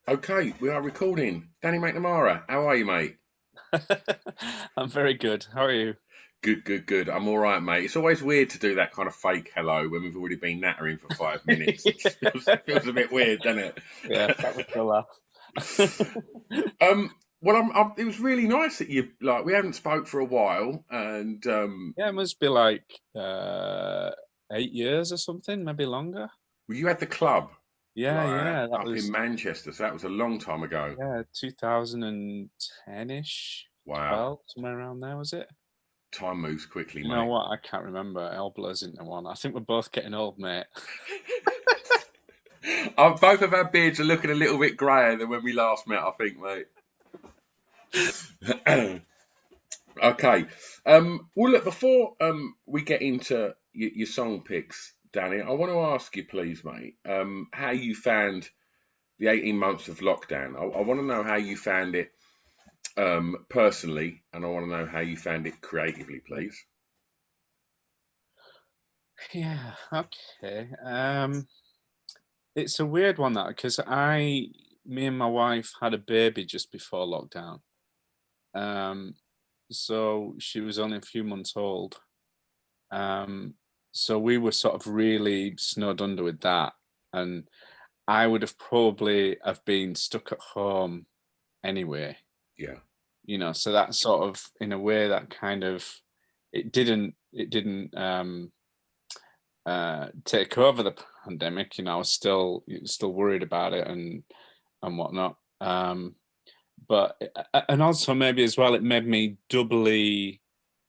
Okay, we are recording. Danny Mcnamara, how are you, mate? I'm very good. How are you? Good, good, good. I'm all right, mate. It's always weird to do that kind of fake hello when we've already been nattering for 5 minutes. It just feels a bit weird, doesn't Yeah, it? that was the laugh. Well, it was really nice that you we haven't spoke for a while, and Yeah, it must be like 8 years or something, maybe longer. well, you had the club Yeah, yeah, that up in was Manchester, so that was a long time ago. yeah 2010-ish, Wow, 12, somewhere around there, was it? time moves quickly, You know mate. what? I can't remember. It all blurs into one. I think we're both getting old, mate. Both of our beards are looking a little bit greyer than when we last met, I think, mate. Okay. Well, look, before we get into your song picks, Danny, I want to ask you, please, mate, how you found the 18 months of lockdown. I want to know how you found it personally, and I want to know how you found it creatively, please. Yeah, okay. It's a weird one that because me and my wife had a baby just before lockdown. Um, so she was only a few months old. Um, so we were sort of really snowed under with that, and I would have probably have been stuck at home anyway. Yeah, So that sort of, in a way, that kind of it didn't take over the pandemic. I was still worried about it and whatnot. But and also maybe as well, it made me doubly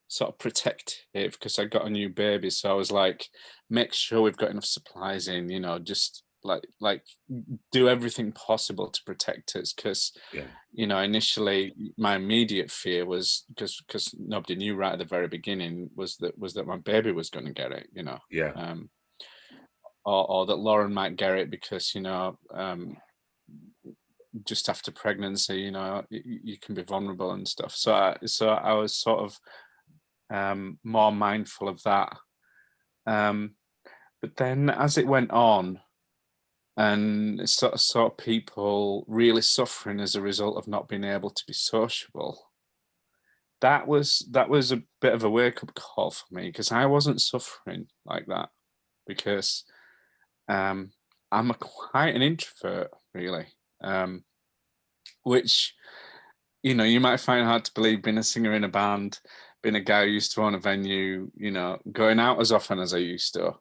sort of protective because I got a new baby. So I was like, make sure we've got enough supplies in, just like do everything possible to protect us because yeah, initially my immediate fear was because nobody knew right at the very beginning was that my baby was going to get it, yeah, um, or that Lauren might get it because just after pregnancy, you can be vulnerable and stuff. So I was sort of more mindful of that. Um, but then as it went on, and sort of people really suffering as a result of not being able to be sociable, that was a bit of a wake up call for me because I wasn't suffering like that because um, I'm quite an introvert, really, um, which you might find hard to believe being a singer in a band, being a guy who used to own a venue, going out as often as I used to.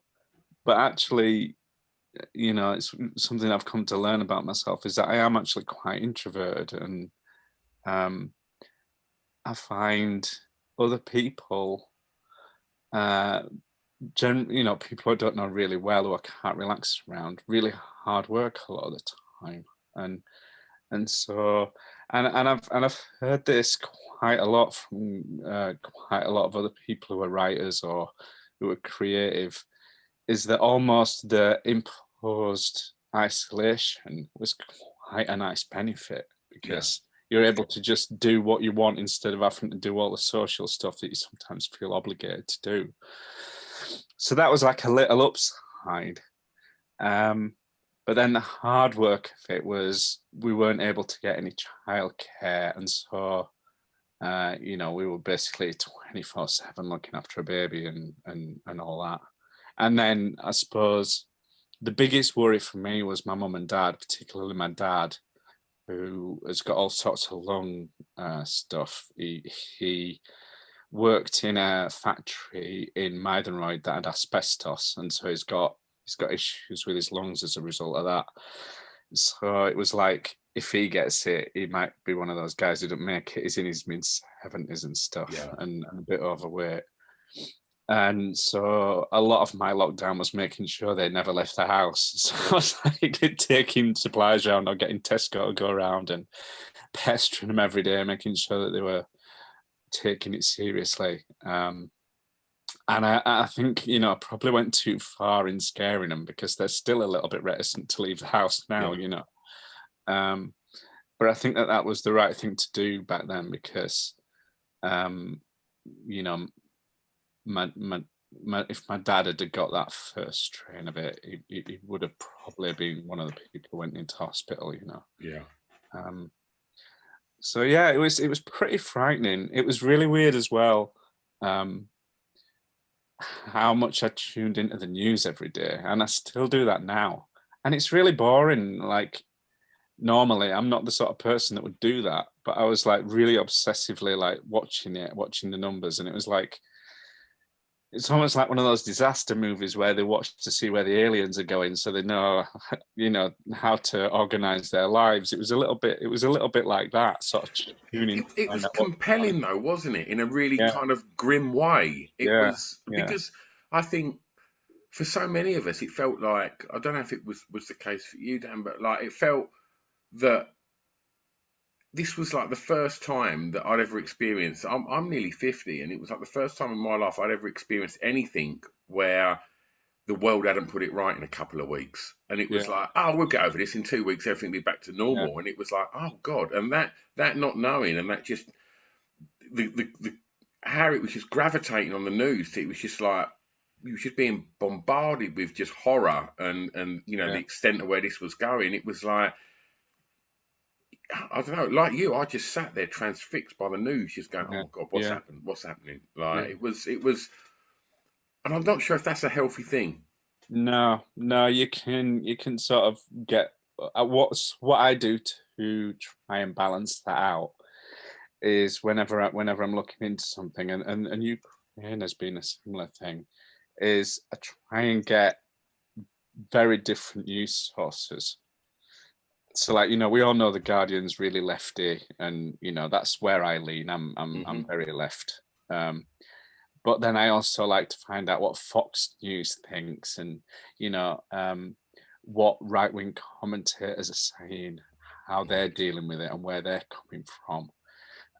But actually, it's something I've come to learn about myself is that I am actually quite introverted, and um, I find other people, uh, people I don't know really well who I can't relax around, really hard work a lot of the time, and and so and I've heard this quite a lot from quite a lot of other people who are writers or who are creative, is that almost the imposed isolation was quite a nice benefit yeah, because you're able to just do what you want instead of having to do all the social stuff that you sometimes feel obligated to do. So that was like a little upside. Um, but then the hard work of it was we weren't able to get any childcare, and so we were basically 24/7 looking after a baby and all that. And then I suppose the biggest worry for me was my mum and dad, particularly my dad, who has got all sorts of lung stuff. He worked in a factory in Maidenroyd that had asbestos, and so he's got issues with his lungs as a result of that. So it was like if he gets it, he might be one of those guys who don't make it. He's in his mid 70s and stuff, yeah, and a bit overweight. And so a lot of my lockdown was making sure they never left the house. So I was like taking supplies around or getting Tesco to go around and pestering them every day, making sure that they were taking it seriously. And I think, I probably went too far in scaring them because they're still a little bit reticent to leave the house now, yeah, Um, but I think that that was the right thing to do back then because, um, you know, my if my dad had got that first strain of it, he would have probably been one of the people who went into hospital, you know. Yeah. So yeah, it was pretty frightening. It was really weird as well, how much I tuned into the news every day, and I still do that now. And it's really boring. Like normally, I'm not the sort of person that would do that, but I was like really obsessively like watching the numbers, and it was like it's almost like one of those disaster movies where they watch to see where the aliens are going, so they know, you know, how to organize their lives. It was a little bit like that, sort of tuning. It was compelling though, wasn't it? In a really Yeah, kind of grim way. It yeah, was yeah, because I think for so many of us, it felt like I don't know if it was the case for you, Dan, but like it felt that this was like the first time that I'd ever experienced. I'm nearly 50, and it was like the first time in my life I'd ever experienced anything where the world hadn't put it right in a couple of weeks. And it was yeah, like, oh, we'll get over this in 2 weeks, everything will be back to yeah, normal. And it was like, oh God. And that not knowing, and that just the how it was just gravitating on the news. It was just like you was just being bombarded with just horror and you know the yeah, extent of where this was going. It was like I don't know, like you, I just sat there transfixed by the news, just going, "Oh yeah, my God, what's yeah, happened? What's happening?" yeah. Like it was, and I'm not sure if that's a healthy thing. No, no, you can sort of get what I do to try and balance that out is whenever I'm looking into something, and Ukraine has been a similar thing, is I try and get very different news sources. So like, you know, we all know the Guardian's really lefty, and you know, that's where I lean. I'm Hmm. very left. Um, but then I also like to find out what Fox News thinks, and you know, what right wing commentators are saying, how they're dealing with it, and where they're coming from.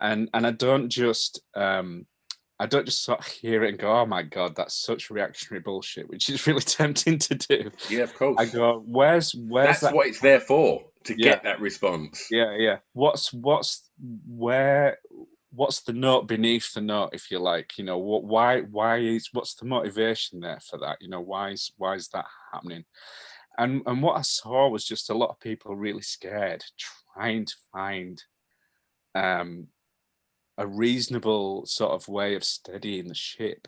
And I don't just sort of hear it and go, oh my God, that's such reactionary bullshit, which is really tempting to do. Yeah, of I course. go, where's That's that? what it's there for, to Yeah, get that response. yeah, yeah. Where what's the note beneath the note, if you like? You know, what's the motivation there for that? You know, why is that happening? And what I saw was just a lot of people really scared, trying to find um a reasonable sort of way of steadying the ship.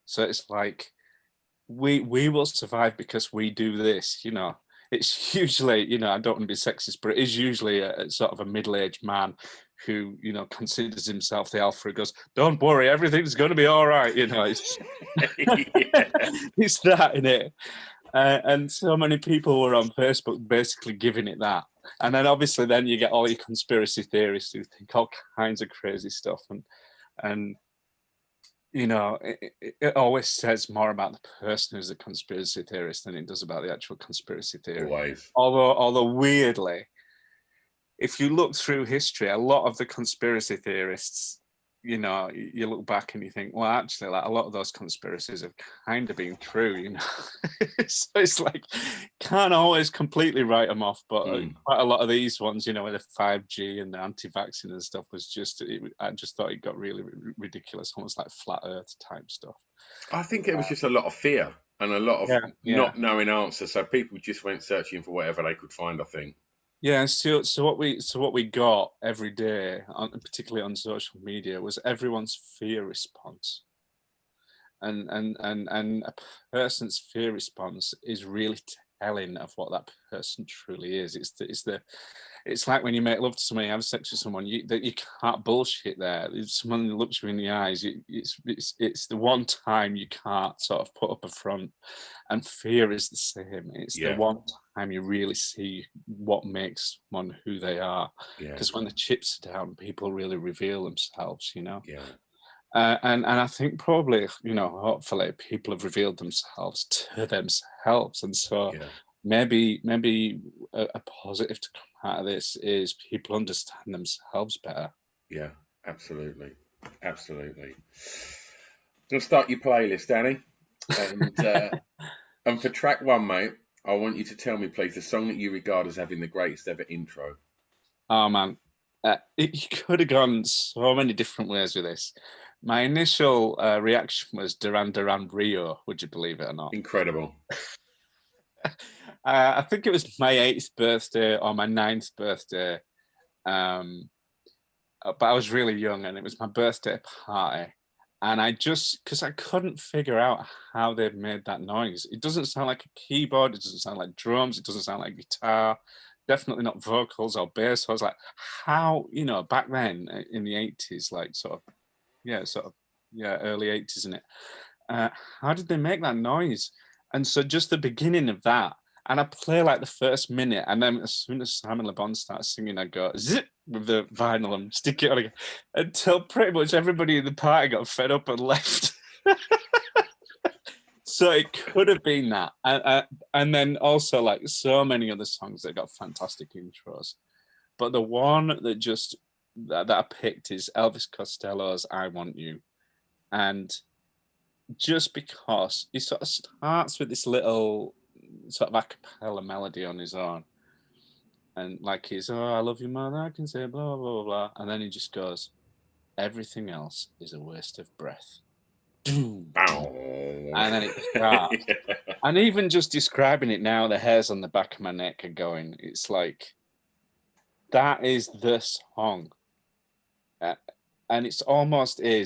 So it's like we will survive because we do this, you know. It's usually, you know, I don't want to be sexist, but it is usually a sort of a middle-aged man who, you know, considers himself the alpha. He goes, "Don't worry, everything's going to be all right." You know, it's Yeah, it's that in it. And so many people were on Facebook basically giving it that. And then obviously then you get all your conspiracy theorists who think all kinds of crazy stuff, and you know, it always says more about the person who's a conspiracy theorist than it does about the actual conspiracy theory. always. Although weirdly, if you look through history, a lot of the conspiracy theorists, you know, you look back and you think, well, actually, like a lot of those conspiracies have kind of been true, you know. So it's like can't always completely write them off, but Mm. quite a lot of these ones, you know, with the 5G and the anti-vaccine and stuff, was just I just thought it got really ridiculous, almost like flat Earth type stuff. I think it was just a lot of fear and a lot of Yeah, yeah. not knowing answers. So people just went searching for whatever they could find, I think. Yeah, so what we got every day, particularly on social media, was everyone's fear response, and a person's fear response is really telling of what that person truly is. It's like when you make love to someone, you have sex with someone, you can't bullshit there. If someone looks you in the eyes, it's the one time you can't sort of put up a front. And fear is the same. It's the Yeah, one time you really see what makes someone who they are. yeah, Because when the chips are down, people really reveal themselves, you know. yeah, And I think probably, you know, hopefully people have revealed themselves to themselves, and so yeah, maybe a positive to come out of this is people understand themselves better. yeah. Absolutely, absolutely. Gonna start your playlist, Danny, and and for track one, mate, I want you to tell me, please, the song that you regard as having the greatest ever intro. Oh man, you could have gone so many different ways with this, My initial reaction was Duran Duran Rio, would you believe it or not? Incredible. I think it was my 8th birthday or my 9th birthday. But I was really young and it was my birthday party. And because I couldn't figure out how they'd made that noise. It doesn't sound like a keyboard, it doesn't sound like drums, it doesn't sound like guitar, definitely not vocals or bass. So I was like, how, back then in the 80s, like early 80s, isn't it? How did they make that noise? And so just the beginning of that, and I play like the first minute, and then as soon as Simon Le Bon starts singing, I go zip with the vinyl and stick it on again, until pretty much everybody in the party got fed up and left. So it could have been that, and then also like so many other songs that got fantastic intros, but the one that I picked is Elvis Costello's "I Want You," and just because he sort of starts with this little sort of a cappella melody on his own, and like he's, oh, I love you more than I can say, blah, blah, blah, blah. And then he just goes, everything else is a waste of breath. And then it starts. Yeah. And even just describing it now, the hairs on the back of my neck are going, it's like, that is the song. And it's almost I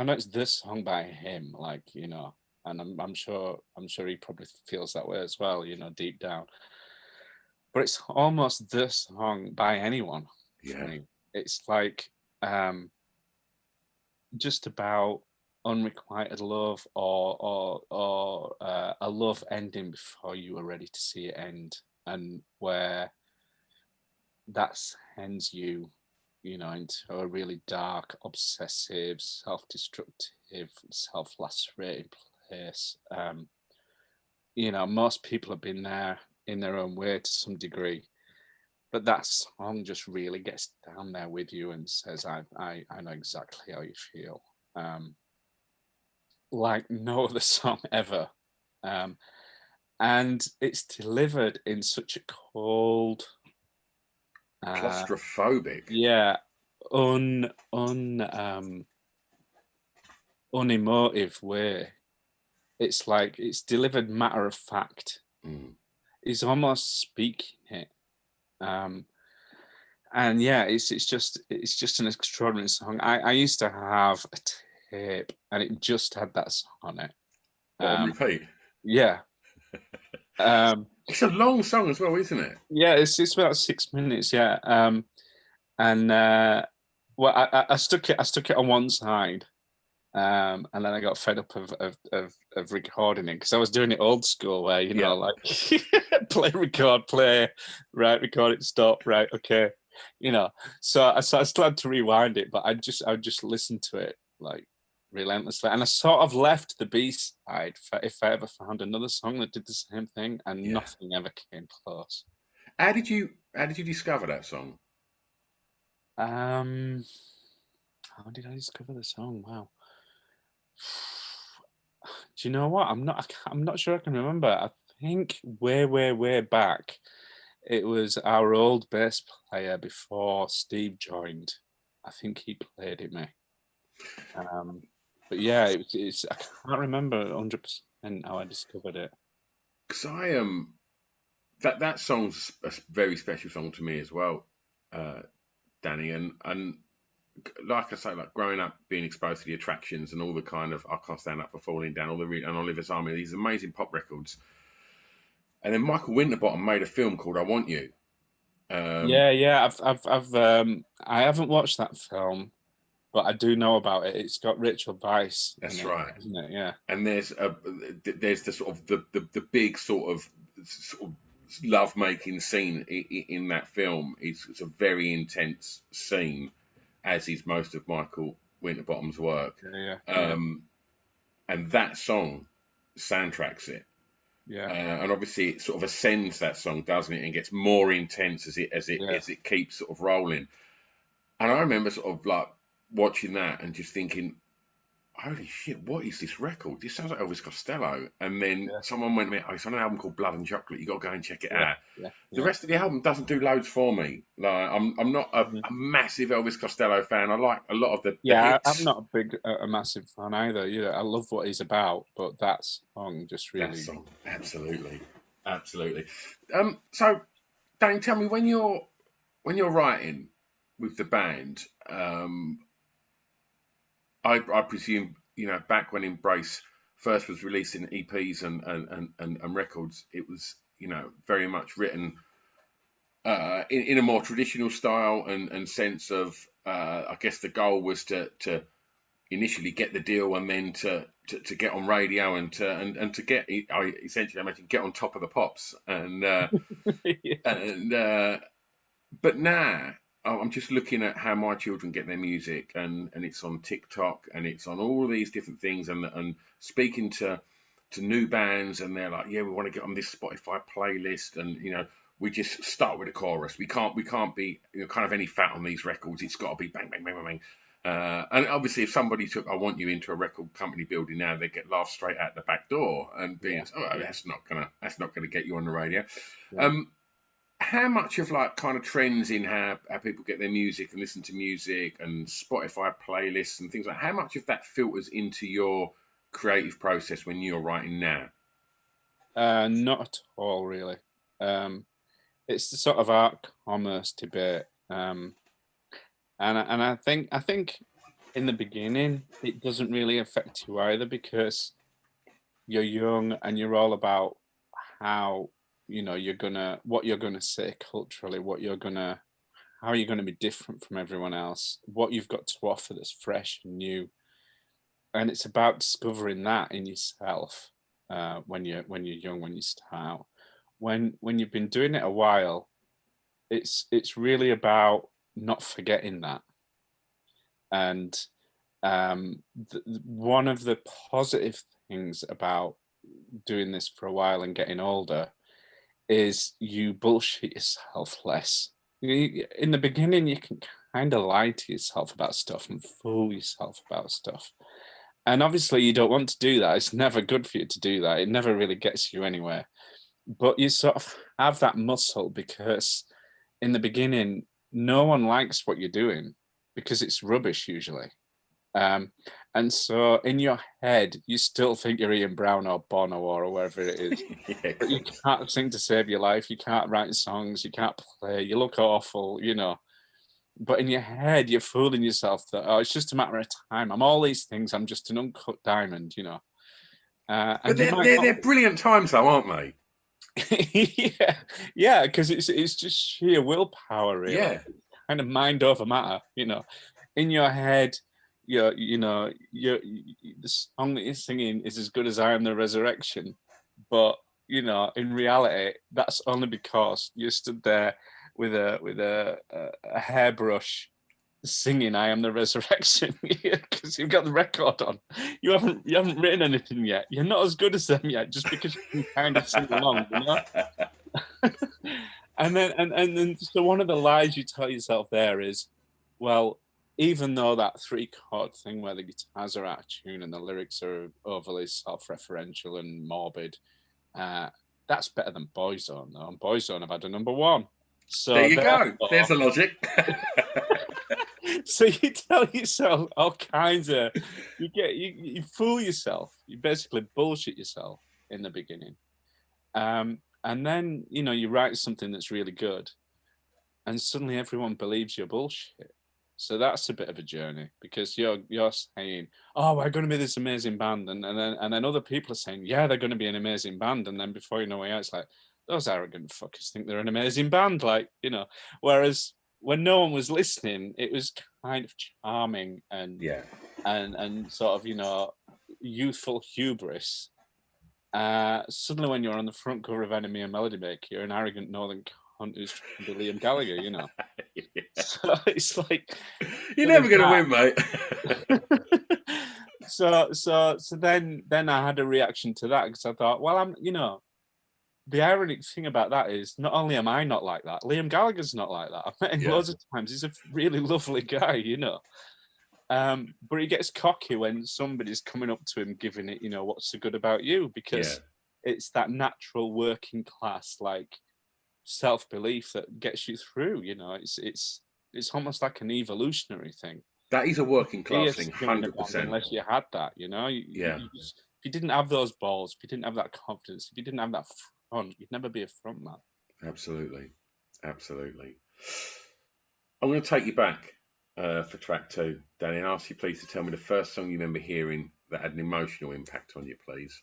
know it's the song by him, like, and I'm sure he probably feels that way as well, deep down. But it's almost the song by anyone for me. It's like just about unrequited love or a love ending before you were ready to see it end, and where that sends you, into a really dark, obsessive, self-destructive, self-lacerating place. Most people have been there in their own way to some degree, but that song just really gets down there with you and says, I know exactly how you feel. Like no other song ever. And it's delivered in such a cold, Claustrophobic. Unemotive way. It's like it's delivered matter of fact. He's almost speaking it. And yeah, it's just an extraordinary song. I used to have a tape and it just had that song on it. On repeat. Yeah. It's a long song as well, isn't it? Yeah, it's about 6 minutes. Yeah. Well, I stuck it on one side, and then I got fed up of recording it because I was doing it old school, where like play, record, play, right, record it, stop, right, okay, So I still had to rewind it, but I would just listen to it like relentlessly, and I sort of left the B side if I ever found another song that did the same thing, and nothing ever came close. How did you discover that song? How did I discover the song? Wow. Do you know what? I'm not sure I can remember. I think way back, it was our old bass player before Steve joined. I think he played it me. But yeah, it's I can't remember 100% how I discovered it. Because that song's a very special song to me as well, Danny, and like I say, like growing up, being exposed to the Attractions and all the kind of I Can't Stand Up for Falling Down, and Oliver's Army, these amazing pop records, and then Michael Winterbottom made a film called I Want You. Yeah. I haven't watched that film, but I do know about it. It's got Rachel Weisz. That's in it, right, isn't it? Yeah. And there's the sort of the big sort of love making scene in that film. It's a very intense scene, as is most of Michael Winterbottom's work. Yeah. And that song soundtracks it. Yeah. And obviously it sort of ascends that song, doesn't it, and gets more intense as it keeps sort of rolling. And I remember sort of like watching that and just thinking, holy shit, what is this record? This sounds like Elvis Costello. And then Yeah, someone went, oh, it's on an album called Blood and Chocolate. You got to go and check it yeah, out. yeah, The yeah. rest of the album doesn't do loads for me. Like, I'm not a Mhm. massive Elvis Costello fan. I like a lot of the Yeah, I'm hits. not a massive fan either. You know, I love what he's about, but that song just That really. song, absolutely, absolutely. So Danny, tell me when you're writing with the band, I presume back when Embrace first was releasing EPs and records, it was very much written in a more traditional style and sense of I guess the goal was to initially get the deal and then to get on radio and to get I essentially imagine get on top of the pops Yeah. and but now I'm just looking at how my children get their music and it's on TikTok and it's on all these different things and speaking to new bands and they're like, yeah, we want to get on this Spotify playlist and we just start with a chorus. We can't be kind of any fat on these records. It's got to be bang bang bang bang bang. And obviously, if somebody took "I Want You" into a record company building now, they get laughed straight out the back door and being, Yeah, oh, yeah, that's not gonna get you on the radio. yeah. Um, how much of like kind of trends in how people get their music and listen to music and Spotify playlists and things like how much of that filters into your creative process when you're writing now? Not at all, really. Um, it's the sort of art commerce debate, and I think in the beginning it doesn't really affect you either because you're young and you're all about how what you're gonna say culturally, how you're gonna be different from everyone else, what you've got to offer that's fresh and new, and it's about discovering that in yourself when you're young, when you start out. When you've been doing it a while, it's really about not forgetting that. And one of the positive things about doing this for a while and getting older is you bullshit yourself less. In the beginning, you can kind of lie to yourself about stuff and fool yourself about stuff. And obviously, you don't want to do that. It's never good for you to do that. It never really gets you anywhere. But you sort of have that muscle because in the beginning, no one likes what you're doing because it's rubbish usually. Um, and so in your head, you still think you're Ian Brown or Bono or wherever it is, Yeah, of but you course. can't sing to save your life. You can't write songs. You can't play. You look awful. But in your head, you're fooling yourself that, oh, it's just a matter of time. I'm all these things. I'm just an uncut diamond. But And you they're, might they're, not. they're brilliant times, though, aren't they? Yeah, yeah, because it's just sheer willpower, really. Yeah. Kind of mind over matter. In your head, the song that you're singing is as good as I Am the Resurrection, but in reality, that's only because you stood there with a hairbrush singing "I Am the Resurrection" because you've got the record on. You haven't written anything yet. You're not as good as them yet, just because you can kind of sing along. And then so one of the lies you tell yourself there is, well, even though that three chord thing where the guitars are out of tune and the lyrics are overly self-referential and morbid, uh, that's better than Boyzone though. And Boyzone have had a number one. There So you go. There's therefore, the logic. so you tell yourself all kinds of you fool yourself. You basically bullshit yourself in the beginning. And then you write something that's really good, and suddenly everyone believes your bullshit. So that's a bit of a journey because you're saying, "Oh, we're going to be this amazing band," and then other people are saying, "Yeah, they're going to be an amazing band," and then before you know it, it's like those arrogant fuckers think they're an amazing band, Whereas when no one was listening, it was kind of charming and Yeah. and sort of youthful hubris. Suddenly, when you're on the front cover of Enemy and Melody Maker, you're an arrogant northern cunt who's trying to be Liam Gallagher. So it's like, You're so never there's going to win, mate. that. So then I had a reaction to that because I thought, well, the ironic thing about that is not only am I not like that, Liam Gallagher's not like that. I've met him Yeah. loads of times. He's a really lovely guy. But he gets cocky when somebody's coming up to him, giving it, what's so good about you? Because it's that natural working class, like self-belief that gets you through. It's almost like an evolutionary thing. That is a working Be class a thing, string in a band 100%. unless you had that. If you didn't have those balls, if you didn't have that confidence, if you didn't have that front, you'd never be a front man. Absolutely. I'm going to take you back for track 2, Danny, and ask you please to tell me the first song you remember hearing that had an emotional impact on you, please.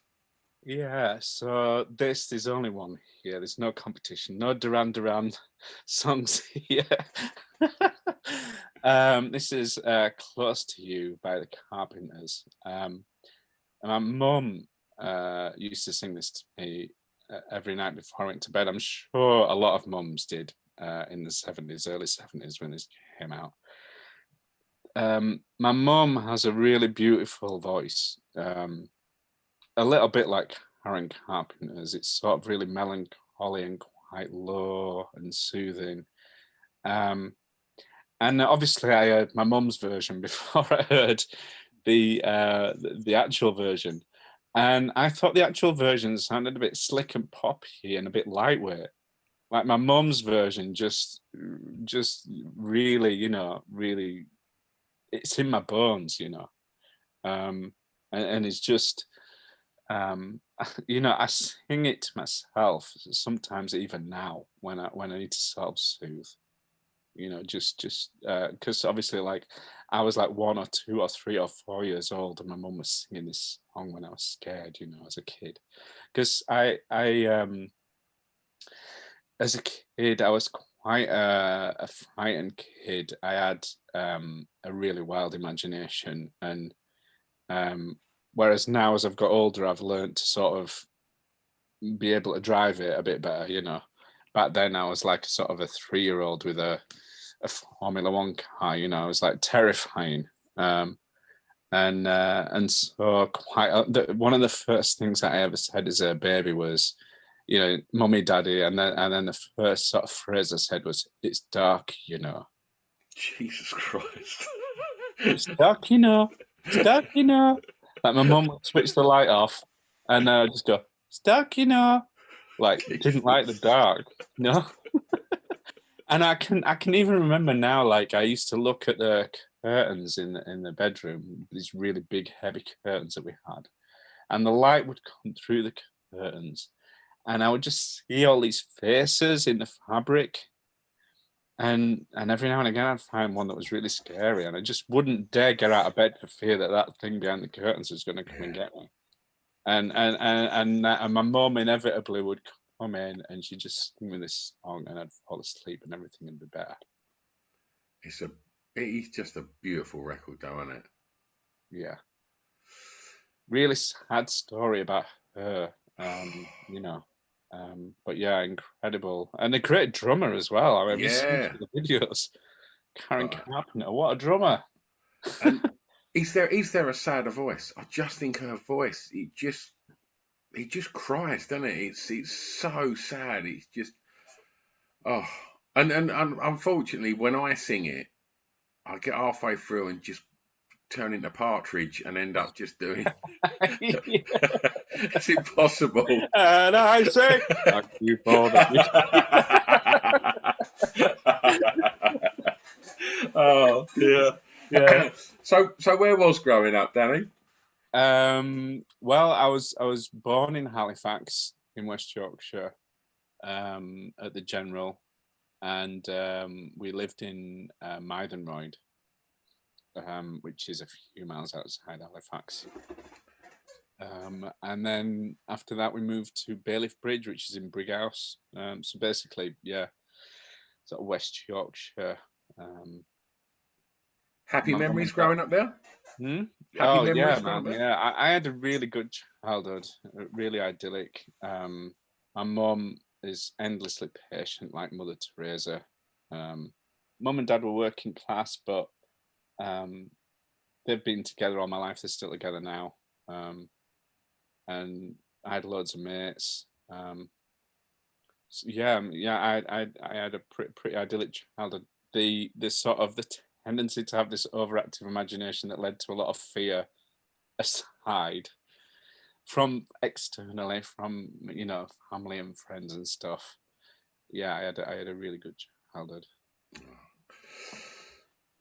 Yeah, so there's only one here. There's no competition, no Duran Duran songs here. This is Close to You by the Carpenters. And my mum used to sing this to me every night before I went to bed. I'm sure a lot of mums did in the 70s, early 70s when this came out. My mum has a really beautiful voice. A little bit like Karen Carpenter's. It's sort of really melancholy and quite low and soothing. And obviously, I heard my mum's version before I heard the actual version, and I thought the actual version sounded a bit slick and poppy and a bit lightweight. Like my mum's version, just really, really, it's in my bones, and it's just. I sing it to myself sometimes, even now when I need to self-soothe. Just because obviously, like, I was like 1 or 2 or 3 or 4 years old, and my mum was singing this song when I was scared, as a kid. Because as a kid, I was quite a frightened kid. I had a really wild imagination, and whereas now, as I've got older, I've learned to sort of be able to drive it a bit better. Back then, I was like sort of a 3-year-old with a Formula One car. I was like terrifying. And so one of the first things that I ever said as a baby was, "Mummy, Daddy," and then the first sort of phrase I said was, "It's dark." Jesus Christ. It's dark, It's dark, Like my mum would switch the light off, and I'd just go, "It's dark, Like didn't like the dark, And I can even remember now, like I used to look at the curtains in the bedroom, these really big heavy curtains that we had, and the light would come through the curtains, and I would just see all these faces in the fabric. And every now and again, I'd find one that was really scary, and I just wouldn't dare get out of bed for fear that thing behind the curtains was going to come and get me. And my mum inevitably would come in, and she'd just sing me this song, and I'd fall asleep, and everything would be better. It is just a beautiful record, though, isn't it? Yeah. Really sad story about her, but yeah, incredible, and a great drummer as well. I remember seeing the videos. Karen Carpenter, what a drummer! And is there a sadder voice? I just think her voice, it just cries, doesn't it? It's so sad. It's just and unfortunately, when I sing it, I get halfway through and just turn into Partridge and end up just doing. It's impossible. And I say, thank you for the. Oh yeah. So where was growing up, Danny? Well, I was born in Halifax in West Yorkshire, at the General, and we lived in Mythenroyd, which is a few miles outside Halifax. And then after that, we moved to Bailiff Bridge, which is in Brighouse. So basically, yeah, sort of West Yorkshire. Happy memories growing up there? Oh yeah, man. Yeah, I had a really good childhood, really idyllic. My mum is endlessly patient, like Mother Teresa. Mum and Dad were working class, but they've been together all my life. They're still together now. And I had loads of mates. So I had a pretty idyllic childhood. The sort of the tendency to have this overactive imagination that led to a lot of fear aside from externally, from family and friends and stuff. Yeah, I had a really good childhood.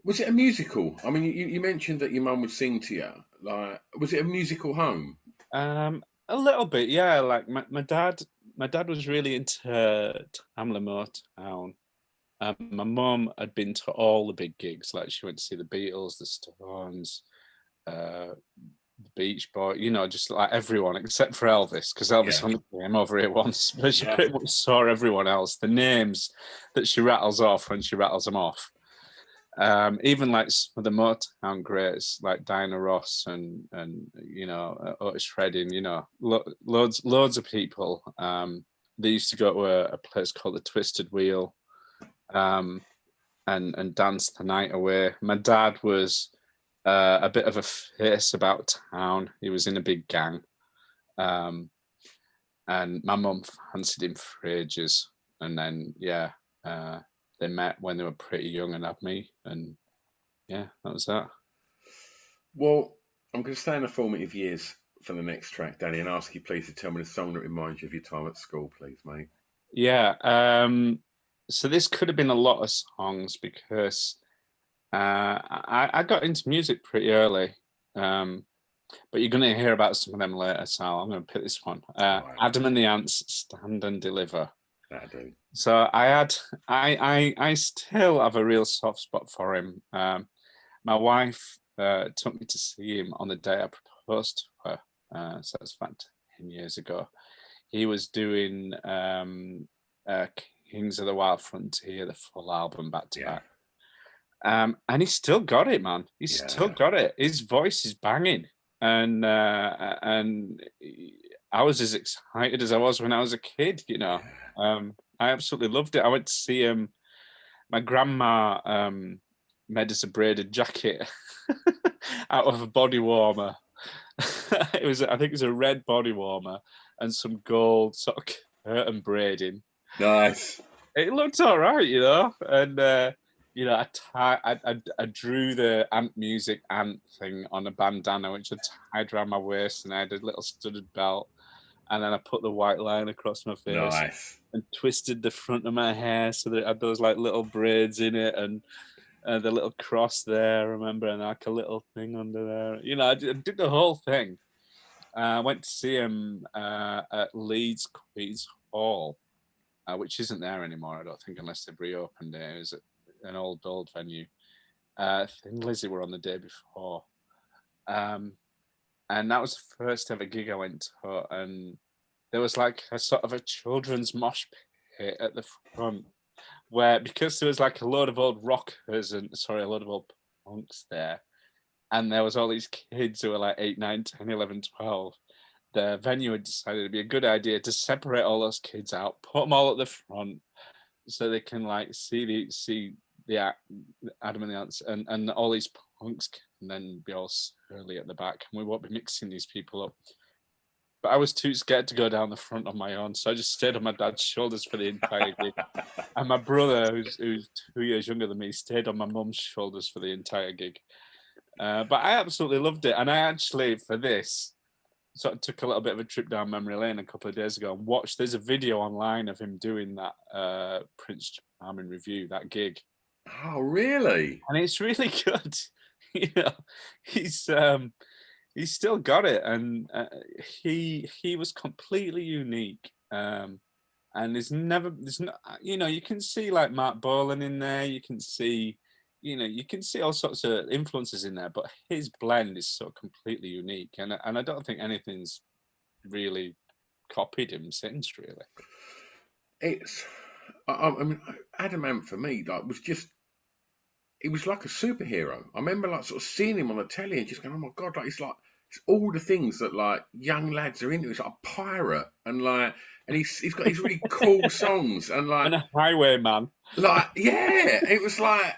Was it a musical? I mean, you mentioned that your mum would sing to you. Like, was it a musical home? A little bit, yeah. Like my dad was really into Tamla Motown. My mum had been to all the big gigs. Like she went to see the Beatles, the Stones, uh, the Beach Boy. Just like everyone except for Elvis, because Elvis Yeah. only came over here once. But she Yeah. pretty much saw everyone else. The names that she rattles off when she rattles them off. Even like some of the Motown greats like Diana Ross and Otis Redding, loads of people. They used to go to a place called the Twisted Wheel, and dance the night away. My dad was a bit of a face about town. He was in a big gang, and my mum fancied him for ages. And then they met when they were pretty young and had me, and yeah, that was that. Well, I'm going to stay in the formative years for the next track, Danny, and ask you please to tell me the song that reminds you of your time at school, please, mate. Yeah. So this could have been a lot of songs because I got into music pretty early. But you're going to hear about some of them later, so I'm going to pick this one. Right. Adam and the Ants, Stand and Deliver. That'll do. So I still have a real soft spot for him. My wife took me to see him on the day I proposed to her. So that's about 10 years ago. He was doing Kings of the Wild Frontier, the full album back to back. And he's still got it, man. He's still got it. His voice is banging. And I was as excited as I was when I was a kid, I absolutely loved it. I went to see him. My grandma made us a braided jacket out of a body warmer. I think it was a red body warmer and some gold sort of curtain braiding. Nice. It looked all right, and I drew the ant music ant thing on a bandana, which I tied around my waist, and I had a little studded belt, and then I put the white line across my face. Nice. And twisted the front of my hair so that it had those like little braids in it, and the little cross there, I remember, and like a little thing under there. I did the whole thing. I went to see him at Leeds Queen's Hall, which isn't there anymore, I don't think, unless they've reopened it. It was an old venue. Thin Lizzy were on the day before. And that was the first ever gig I went to, and there was like a sort of a children's mosh pit at the front, where, because there was like a load of old rockers a load of old punks there, and there was all these kids who were like 8, 9, 10, 11, 12. The venue had decided it'd be a good idea to separate all those kids out, put them all at the front, so they can like see the Adam and the Ants, and all these punks can then be all surly at the back, and we won't be mixing these people up. But I was too scared to go down the front on my own, so I just stayed on my dad's shoulders for the entire gig. And my brother, who's 2 years younger than me, stayed on my mum's shoulders for the entire gig. But I absolutely loved it, and I actually, for this, sort of took a little bit of a trip down memory lane a couple of days ago and watched. There's a video online of him doing that Prince Charming review, that gig. Oh, really? And it's really good. He's still got it, and he was completely unique. And there's not, you can see like Mark Bolan in there. You can see all sorts of influences in there, but his blend is so completely unique, and I don't think anything's really copied him since, really. I mean, Adam Ant for me, like, it was like a superhero. I remember like sort of seeing him on the telly and just going, oh my God, like it's all the things that like young lads are into. He's like a pirate, and he's got these really cool songs, and a highwayman. Like, yeah, it was like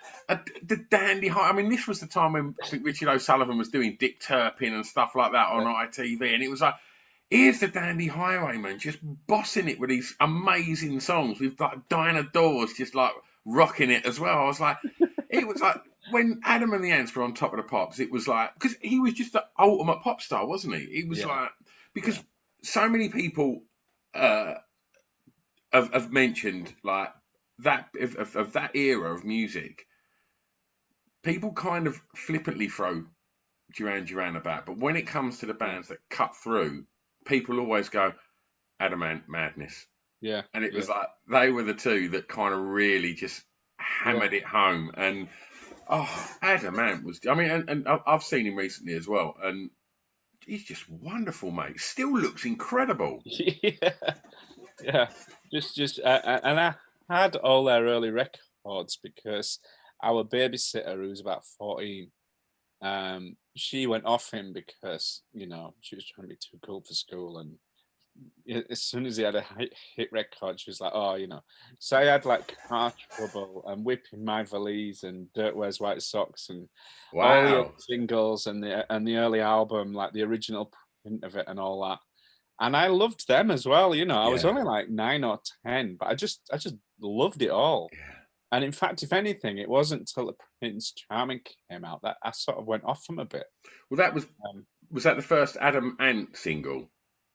the dandy high. I mean, this was the time when I think Richard O'Sullivan was doing Dick Turpin and stuff like that on ITV, and it was like, here's the dandy highwayman just bossing it with these amazing songs with like Dinah Dawes just like rocking it as well. I was like, it was like when Adam and the Ants were on Top of the Pops, it was like, because he was just the ultimate pop star, wasn't he? He was Yeah, like, because yeah, so many people uh, have mentioned like that of that era of music. People kind of flippantly throw Duran Duran about, but when it comes to the yeah, bands that cut through, people always go Adamant Madness, yeah, and it yeah, was like they were the two that kind of really just yeah. hammered it home. And Adamant was, I mean, and I've seen him recently as well, and he's just wonderful, mate. Still looks incredible. Yeah, yeah. And I had all their early records because our babysitter, who was about 14, she went off him because she was trying to be too cool for school, and as soon as he had a hit record, she was like, oh, So I had like Car Trouble and Whipping My Valise and Dirt Wears White Socks and all the other Wow. singles and the early album, like the original print of it and all that. And I loved them as well. I was Yeah. only like 9 or 10, but I just loved it all. Yeah. And in fact, if anything, it wasn't until the Prince Charming came out that I sort of went off them a bit. Well, that Um, was that the first Adam Ant single?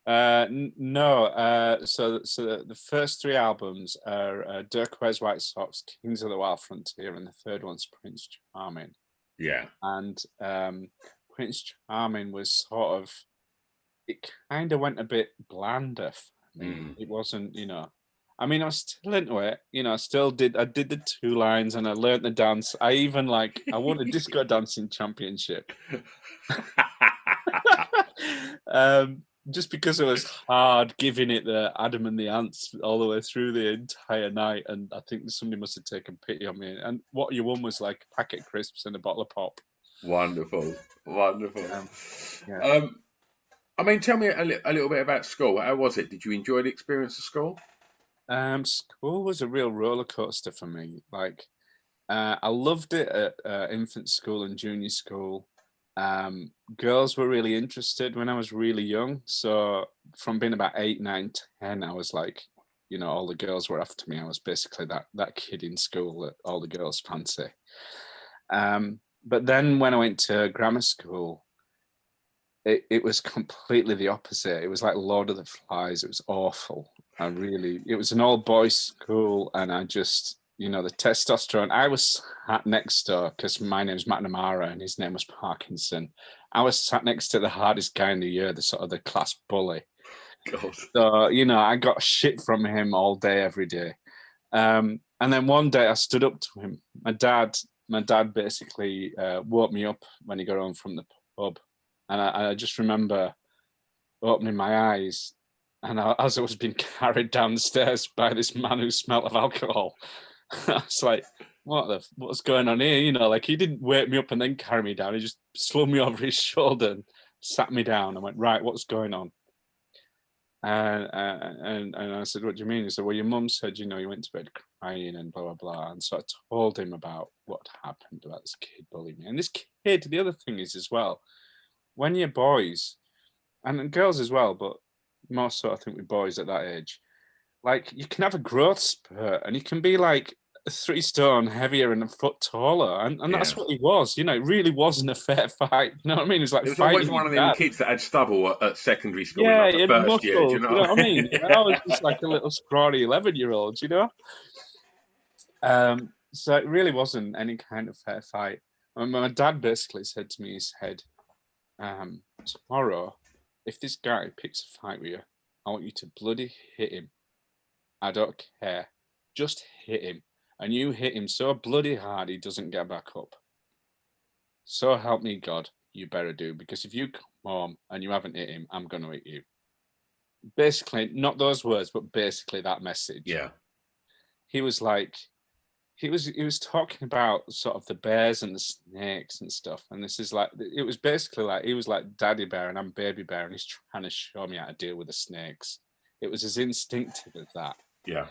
no. So the first three albums are Dirk Wears White Socks, Kings of the Wild Frontier, and the third one's Prince Charming. Yeah. And Prince Charming was sort of, it kind of went a bit blander for me. Mm. It wasn't, I mean, I was still into it. I did the two lines and I learned the dance. I won a disco dancing championship. um, just because it was hard giving it the Adam and the Ants all the way through the entire night. And I think somebody must have taken pity on me. And what you won was like a packet of crisps and a bottle of pop. Wonderful. Wonderful. Um, yeah. I mean, tell me a little bit about school. How was it? Did you enjoy the experience of school? School was a real roller coaster for me. Like, I loved it at infant school and junior school. Girls were really interested when I was really young. So from being about 8, 9, 10, I was like, all the girls were after me. I was basically that kid in school that all the girls fancy. But then when I went to grammar school, it was completely the opposite. It was like Lord of the Flies. It was awful. It was an all boys school, and I just, the testosterone. I was sat next to, because my name's Mcnamara and his name was Parkinson. I was sat next to the hardest guy in the year, the sort of the class bully. God. So, I got shit from him all day, every day. And then one day I stood up to him. My dad basically woke me up when he got home from the pub. And I just remember opening my eyes, and as I was being carried downstairs by this man who smelled of alcohol, I was like, what's going on here? Like, he didn't wake me up and then carry me down. He just slung me over his shoulder and sat me down and went, right, what's going on? And I said, what do you mean? He said, well, your mum said, you went to bed crying and blah, blah, blah. And so I told him about what happened, about this kid bullying me. And this kid, the other thing is as well, when you're boys, and girls as well, but more so I think with boys at that age, like, you can have a growth spurt and you can be like 3 stone heavier and a foot taller. And Yeah. that's what he was. It really wasn't a fair fight. You know what I mean? It's like It was always fighting one your of them dad. kids that had stubble at secondary school in Yeah, like he the had first year. Do you muscles. You know know what I what I mean? mean? And I was just like a little scrawny 11-year-old. So it really wasn't any kind of fair fight. My dad basically said to me, he said, tomorrow, if this guy picks a fight with you, I want you to bloody hit him. I don't care. Just hit him. And you hit him so bloody hard he doesn't get back up. So help me God, you better do. Because if you come home and you haven't hit him, I'm going to hit you. Basically, not those words, but basically that message. Yeah. He was like, he was talking about sort of the bears and the snakes and stuff. And this is like, it was basically like, he was like daddy bear and I'm baby bear. And he's trying to show me how to deal with the snakes. It was as instinctive as that. Yeah.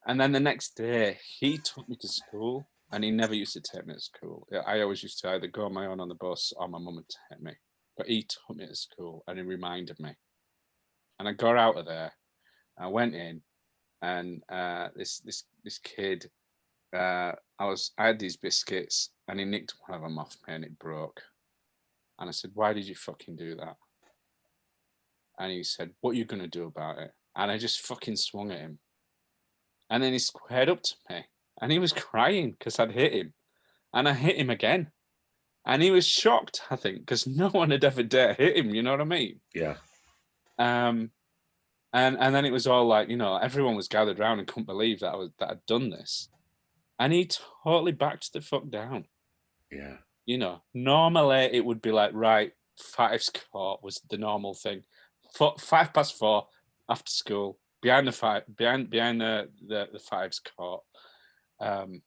And then the next day, he took me to school, and he never used to take me to school. I always used to either go on my own on the bus or my mum would take me. But he took me to school, and he reminded me. And I got out of there. I went in, and this kid, I had these biscuits, and he nicked one of them off me and it broke. And I said, "Why did you fucking do that?" And he said, "What are you going to do about it?" And I just fucking swung at him. And then he squared up to me and he was crying because I'd hit him. And I hit him again. And he was shocked, I think, because no one had ever dared hit him, you know what I mean? Yeah. And then it was all like, you know, everyone was gathered around and couldn't believe that I'd done this. And he totally backed the fuck down. Yeah. You know, normally it would be like, right, fives court was the normal thing. 4:05 after school, behind the fives court,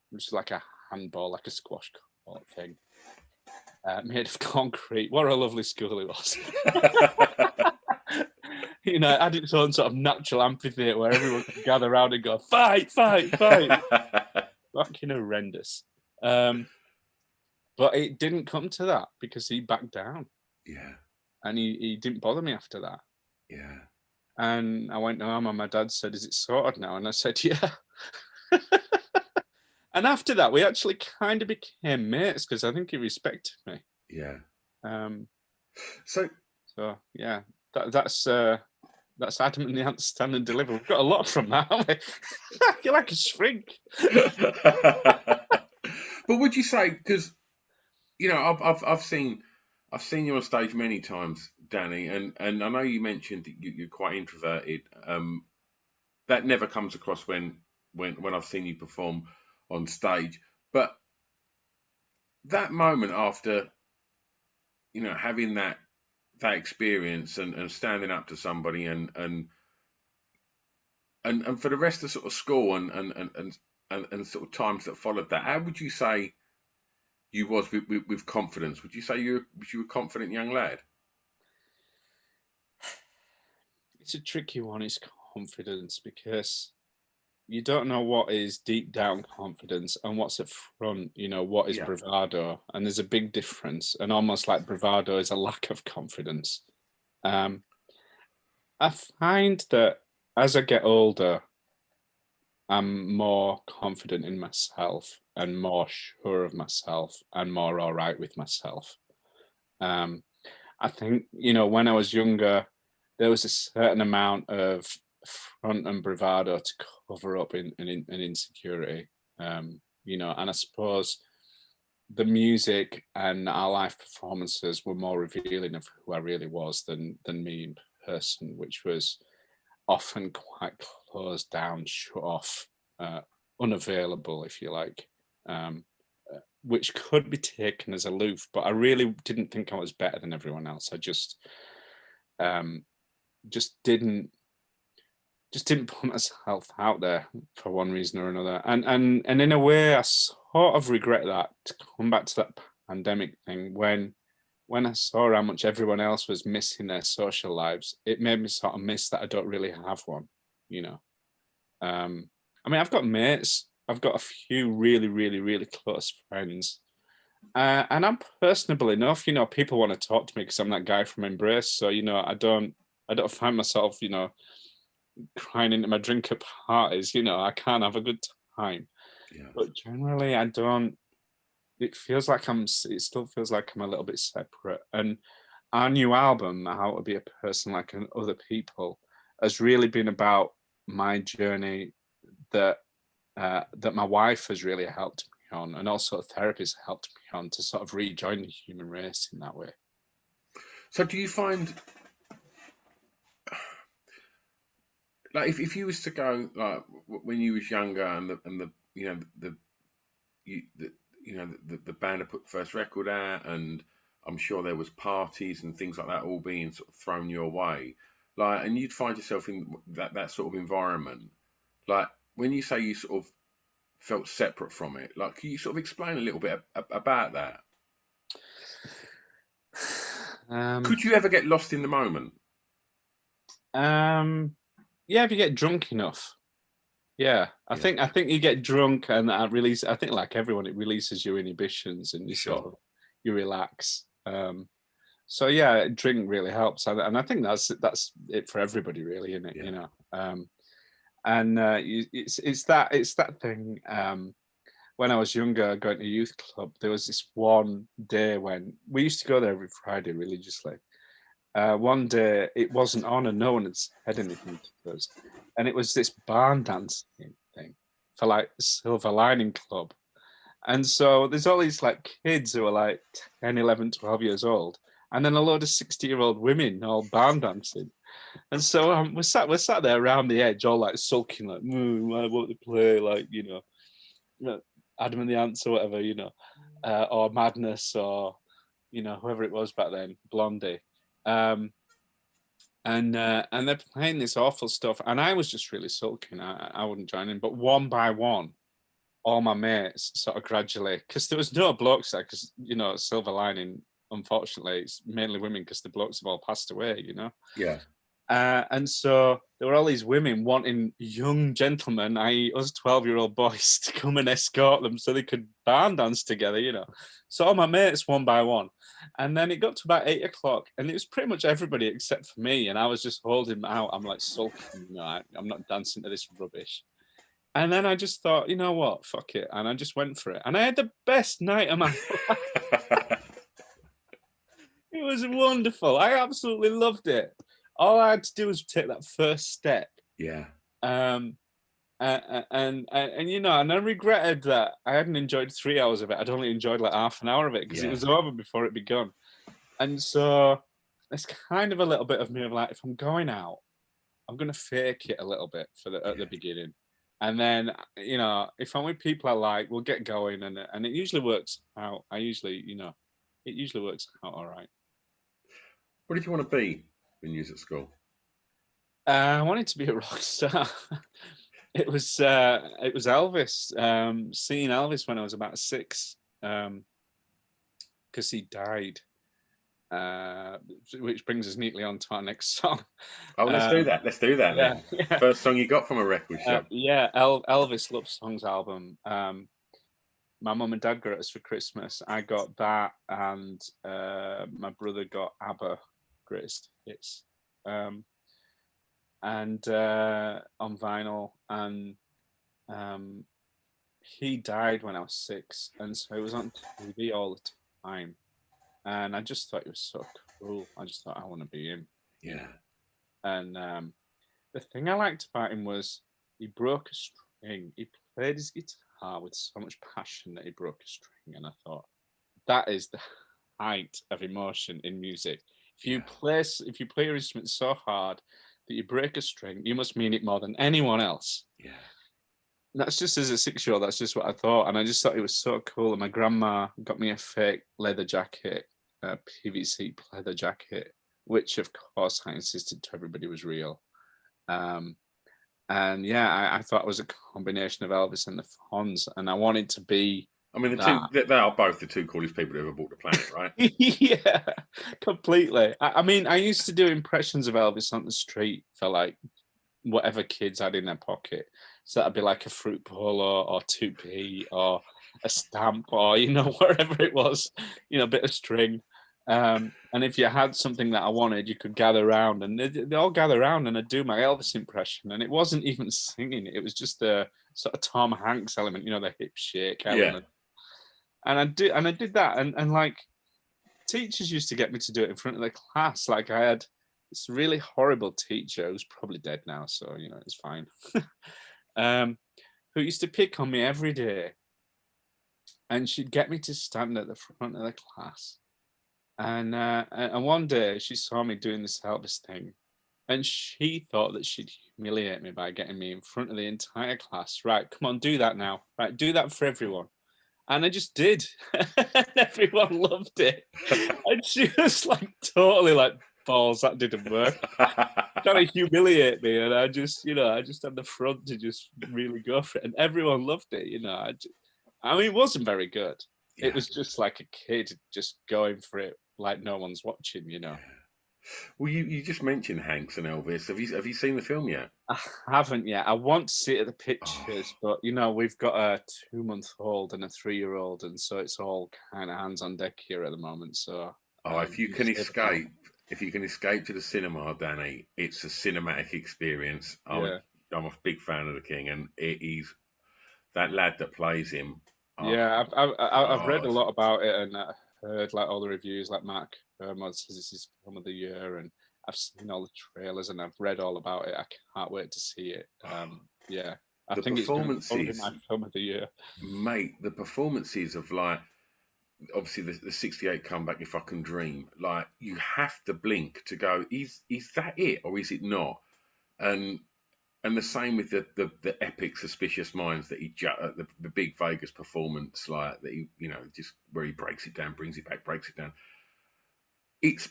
which is like a handball, like a squash court thing, made of concrete. What a lovely school it was. You know, it had its own sort of natural amphitheatre where everyone could gather around and go, fight, fight, fight. Fucking horrendous. But it didn't come to that because he backed down. Yeah. And he didn't bother me after that. Yeah. And I went home and my dad said, "Is it sorted now?" And I said, "Yeah." And after that, we actually kind of became mates because I think he respected me. Yeah. So yeah, that's Adam and the Ant Stand and Deliver. We've got a lot from that, haven't we? You're like a shrink. But would you say, because you know, I've seen you on stage many times, Danny, and I know you mentioned that you're quite introverted. That never comes across when I've seen you perform on stage. But that moment after, you know, having that experience and standing up to somebody and for the rest of sort of school and sort of times that followed that, how would you say you was with confidence? Would you say you were a confident young lad? It's a tricky one, is confidence, because you don't know what is deep down confidence and what's at front, you know, what is bravado. And there's a big difference. And almost like bravado is a lack of confidence. I find that as I get older, I'm more confident in myself and more sure of myself and more all right with myself. I think, you know, when I was younger, there was a certain amount of front and bravado to cover up an insecurity, you know, and I suppose the music and our live performances were more revealing of who I really was than me in person, which was often quite closed down, shut off, unavailable, if you like, which could be taken as aloof. But I really didn't think I was better than everyone else. I just didn't put myself out there for one reason or another. And in a way, I sort of regret that, to come back to that pandemic thing. When I saw how much everyone else was missing their social lives, it made me sort of miss that I don't really have one, you know. I mean, I've got mates. I've got a few really, really, really close friends. And I'm personable enough, you know, people want to talk to me because I'm that guy from Embrace. So, you know, I don't find myself, you know, crying into my drink at parties. You know, I can't have a good time. Yeah. But generally, I don't. It feels like it still feels like I'm a little bit separate. And our new album, How to Be a Person Like Other People, has really been about my journey that my wife has really helped me on, and also therapists helped me on, to sort of rejoin the human race in that way. So do you find, like, if you was to go, like, when you was younger and the you know the band had put the first record out, and I'm sure there was parties and things like that all being sort of thrown your way, like, and you'd find yourself in that sort of environment, like, when you say you sort of felt separate from it, like, can you sort of explain a little bit about that? Could you ever get lost in the moment? Yeah, if you get drunk enough. Yeah, I think you get drunk and that release. I think, like everyone, it releases your inhibitions and you sort of you relax. So yeah, drink really helps, and I think that's it for everybody, really, isn't it? Yeah. You know, and it's that thing. when I was younger, going to youth club, there was this one day when we used to go there every Friday religiously. One day it wasn't on and no one had said anything to us. And it was this barn dancing thing for like Silver Lining Club. And so there's all these like kids who are like 10, 11, 12 years old, and then a load of 60-year-old women all barn dancing. And so we're sat there around the edge, all like sulking, like, why won't they play? Like, Adam and the Ants or whatever, or Madness or, whoever it was back then, Blondie. And they're playing this awful stuff. And I was just really sulking. I wouldn't join in. But one by one, all my mates sort of gradually, because there was no blokes there, because, Silver Lining, unfortunately, it's mainly women because the blokes have all passed away, Yeah. And so there were all these women wanting young gentlemen, i.e. us 12-year-old boys, to come and escort them so they could barn dance together, So all my mates, one by one. And then it got to about 8 o'clock, and it was pretty much everybody except for me. And I was just holding out. I'm like sulking, I'm not dancing to this rubbish. And then I just thought, you know what, fuck it. And I just went for it. And I had the best night of my life. It was wonderful. I absolutely loved it. All I had to do was take that first step. Yeah. And I regretted that I hadn't enjoyed 3 hours of it. I'd only enjoyed like half an hour of it because it was over before it begun. And so it's kind of a little bit of me of like, if I'm going out, I'm going to fake it a little bit at the beginning. And then, if I'm with people I like, we'll get going. And it usually works out. It usually works out all right. What did you want to be when you was at school? I wanted to be a rock star. It was Elvis. Seeing Elvis when I was about 6, because he died. Which brings us neatly on to our next song. Oh, let's do that. Let's do that then. Yeah. First song you got from a record shop. Elvis Love Songs album. My mum and dad got us for Christmas. I got that, and my brother got ABBA Greatest Hits, and on vinyl. And he died when I was 6, and so it was on TV all the time. And I just thought it was so cool. I just thought, I want to be him. Yeah. And the thing I liked about him was he broke a string. He played his guitar with so much passion that he broke a string. And I thought, that is the height of emotion in music. If you play your instrument so hard that you break a string, you must mean it more than anyone else. Yeah. That's just as a 6-year-old, that's just what I thought. And I just thought it was so cool. And my grandma got me a fake leather jacket, a PVC leather jacket, which of course I insisted to everybody was real. And I thought it was a combination of Elvis and the Fonz, and I wanted to be. I mean, they are both the two coolest people who ever walked the planet, right? Yeah, completely. I mean, I used to do impressions of Elvis on the street for like whatever kids had in their pocket. So that'd be like a fruit polo or 2p or a stamp or, whatever it was, a bit of string. And if you had something that I wanted, you could gather around, and they all gather around, and I'd do my Elvis impression. And it wasn't even singing. It was just the sort of Tom Hanks element, the hip shake element. Yeah. And I did that. And like teachers used to get me to do it in front of the class. Like I had this really horrible teacher who's probably dead now, so it's fine. Who used to pick on me every day, and she'd get me to stand at the front of the class. And one day she saw me doing this Elvis thing, and she thought that she'd humiliate me by getting me in front of the entire class. Right, come on, do that now. Right, do that for everyone. And I just did. And everyone loved it. And she was like totally like, balls, that didn't work. Trying to humiliate me, and I just had the front to just really go for it, and everyone loved it. I mean, it wasn't very good. Yeah. It was just like a kid just going for it, like no one's watching. Yeah. Well, you just mentioned Hanks and Elvis. Have you seen the film yet? I haven't yet. I want to see it at the pictures, but we've got a 2-month-old and a 3-year-old, and so it's all kind of hands on deck here at the moment. So, if you can escape to the cinema, Danny, it's a cinematic experience. I'm a big fan of the King, and it is that lad that plays him. Oh Yeah, I've read a God. lot about it and heard like all the reviews. Like Mark Kermode says this is film of the year, and I've seen all the trailers and I've read all about it. I can't wait to see it. Yeah, I The think it's going to probably be performances, my film of the year. mate, the performances of like obviously the 68 comeback, If I Can Dream, like you have to blink to go, is that it or is it not? And and the same with the epic Suspicious Minds that the big Vegas performance, like that he, just where he breaks it down, brings it back, breaks it down. It's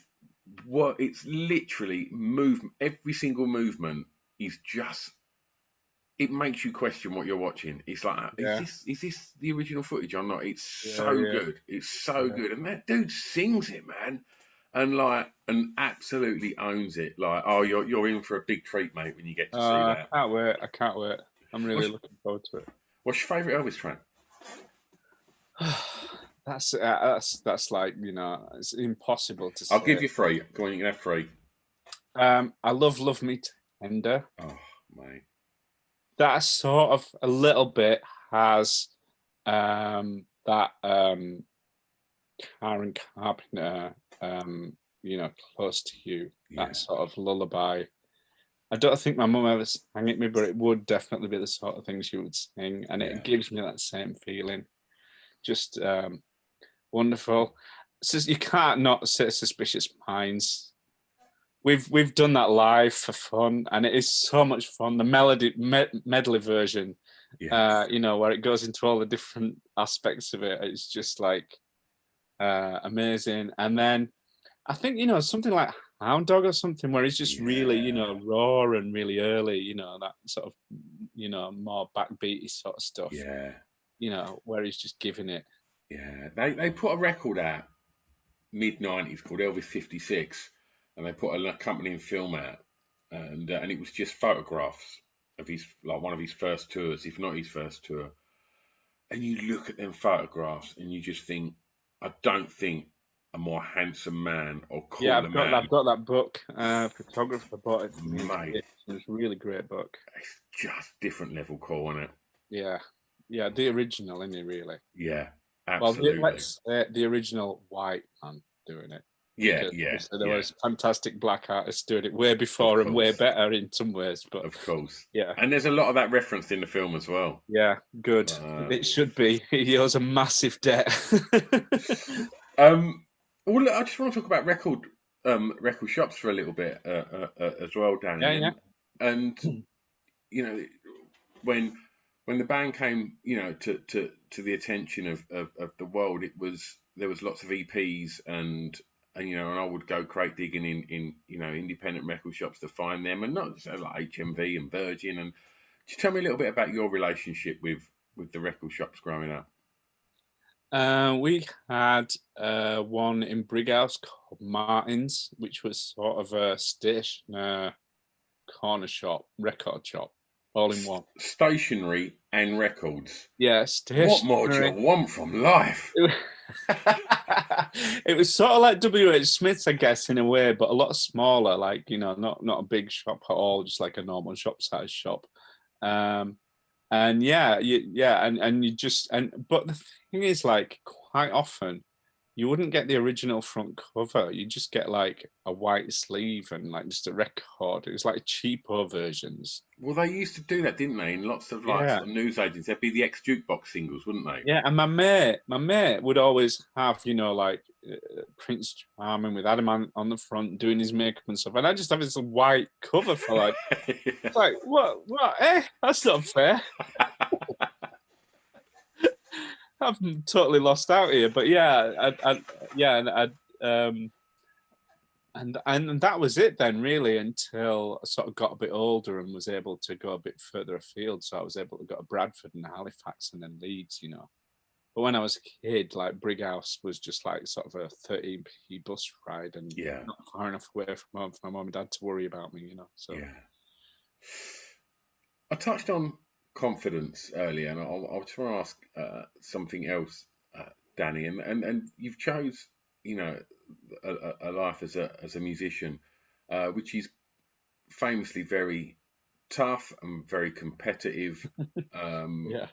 it's literally movement. Every single movement is just, it makes you question what you're watching. It's like, Yeah, is this the original footage or not? It's yeah, so yeah, good. It's so yeah. good, and that dude sings it, man, and absolutely owns it. Like, oh, you're in for a big treat, mate, when you get to see I that. can't wait. I can't wait. I'm really What's looking forward to it. what's your favourite Elvis track? That's like it's impossible to I'll give say. you three. Go on, you can have three. I love Me Tender. Oh, mate. That sort of a little bit has that Karen Carpenter, Close to You, Yeah, that sort of lullaby. I don't think my mum ever sang it me, but it would definitely be the sort of thing she would sing, and it yeah, gives me that same feeling. Just wonderful. So you can't not say Suspicious Minds. We've done that live for fun, and it is so much fun. The medley version, yeah, where it goes into all the different aspects of it. It's just like amazing. And then I think something like Hound Dog or something where it's just really yeah, raw and really early. That sort of more backbeaty sort of stuff. yeah, Where he's just giving it. yeah. They put a record out mid-90s called Elvis 56, and they put an accompanying film out, and it was just photographs of his, like, one of his first tours, if not his first tour. And you look at them photographs and you just think, I don't think a more handsome man or Yeah, cooler I've man, got that book. Photographer bought it for me as a mate. gift. It was a really great book. It's just different level cool, isn't it? Yeah, yeah, the original, isn't it? Really? Yeah, Well, absolutely. let's say the original white man doing it, Yeah, because yeah, obviously there yeah. was fantastic black artists doing it way Of before and way course, better in some ways. But of course. yeah, And there's a lot of that referenced in the film as well. yeah, good. It Um, should be. He owes a massive debt. Um, well, look, I just want to talk about record shops for a little bit as well, Yeah, Danny. yeah, And you know when when the band came, to the attention of the world, there was lots of EPs and I would go crate digging in independent record shops to find them, and not just like HMV and Virgin. And just tell me a little bit about your relationship with the record shops growing up. We had one in Brighouse called Martin's, which was sort of a station corner shop, record shop, all in one. Stationery and records. Yeah, What more do you stationery. want from life? It it was sort of like WH Smith's, I guess, in a way, but a lot smaller. Like not a big shop at all, just like a normal shop size shop. Um, and and you just but the thing is, like, quite often you wouldn't get the original front cover. You just get like a white sleeve and like just a record. It was like cheapo versions. Well, they used to do that, didn't they? In lots of like Yeah. sort of news agents, there'd be the ex jukebox singles, wouldn't they? Yeah, and my mate would always have, like Prince Charming with Adam on the front doing his makeup and stuff, and I just have this white cover for like, it's like what? That's not fair. I've totally lost out here, but yeah, um, and that was it then, really, until I sort of got a bit older and was able to go a bit further afield. So I was able to go to Bradford and Halifax and then Leeds. But when I was a kid, like Brighouse was just like sort of a 13p bus ride and Yeah, not far enough away from home for my mum and dad to worry about me. So yeah. I touched on confidence earlier, and I just want to ask something else, Danny. And you've chose, you know, a life as a musician, which is famously very tough and very competitive. Um, yeah.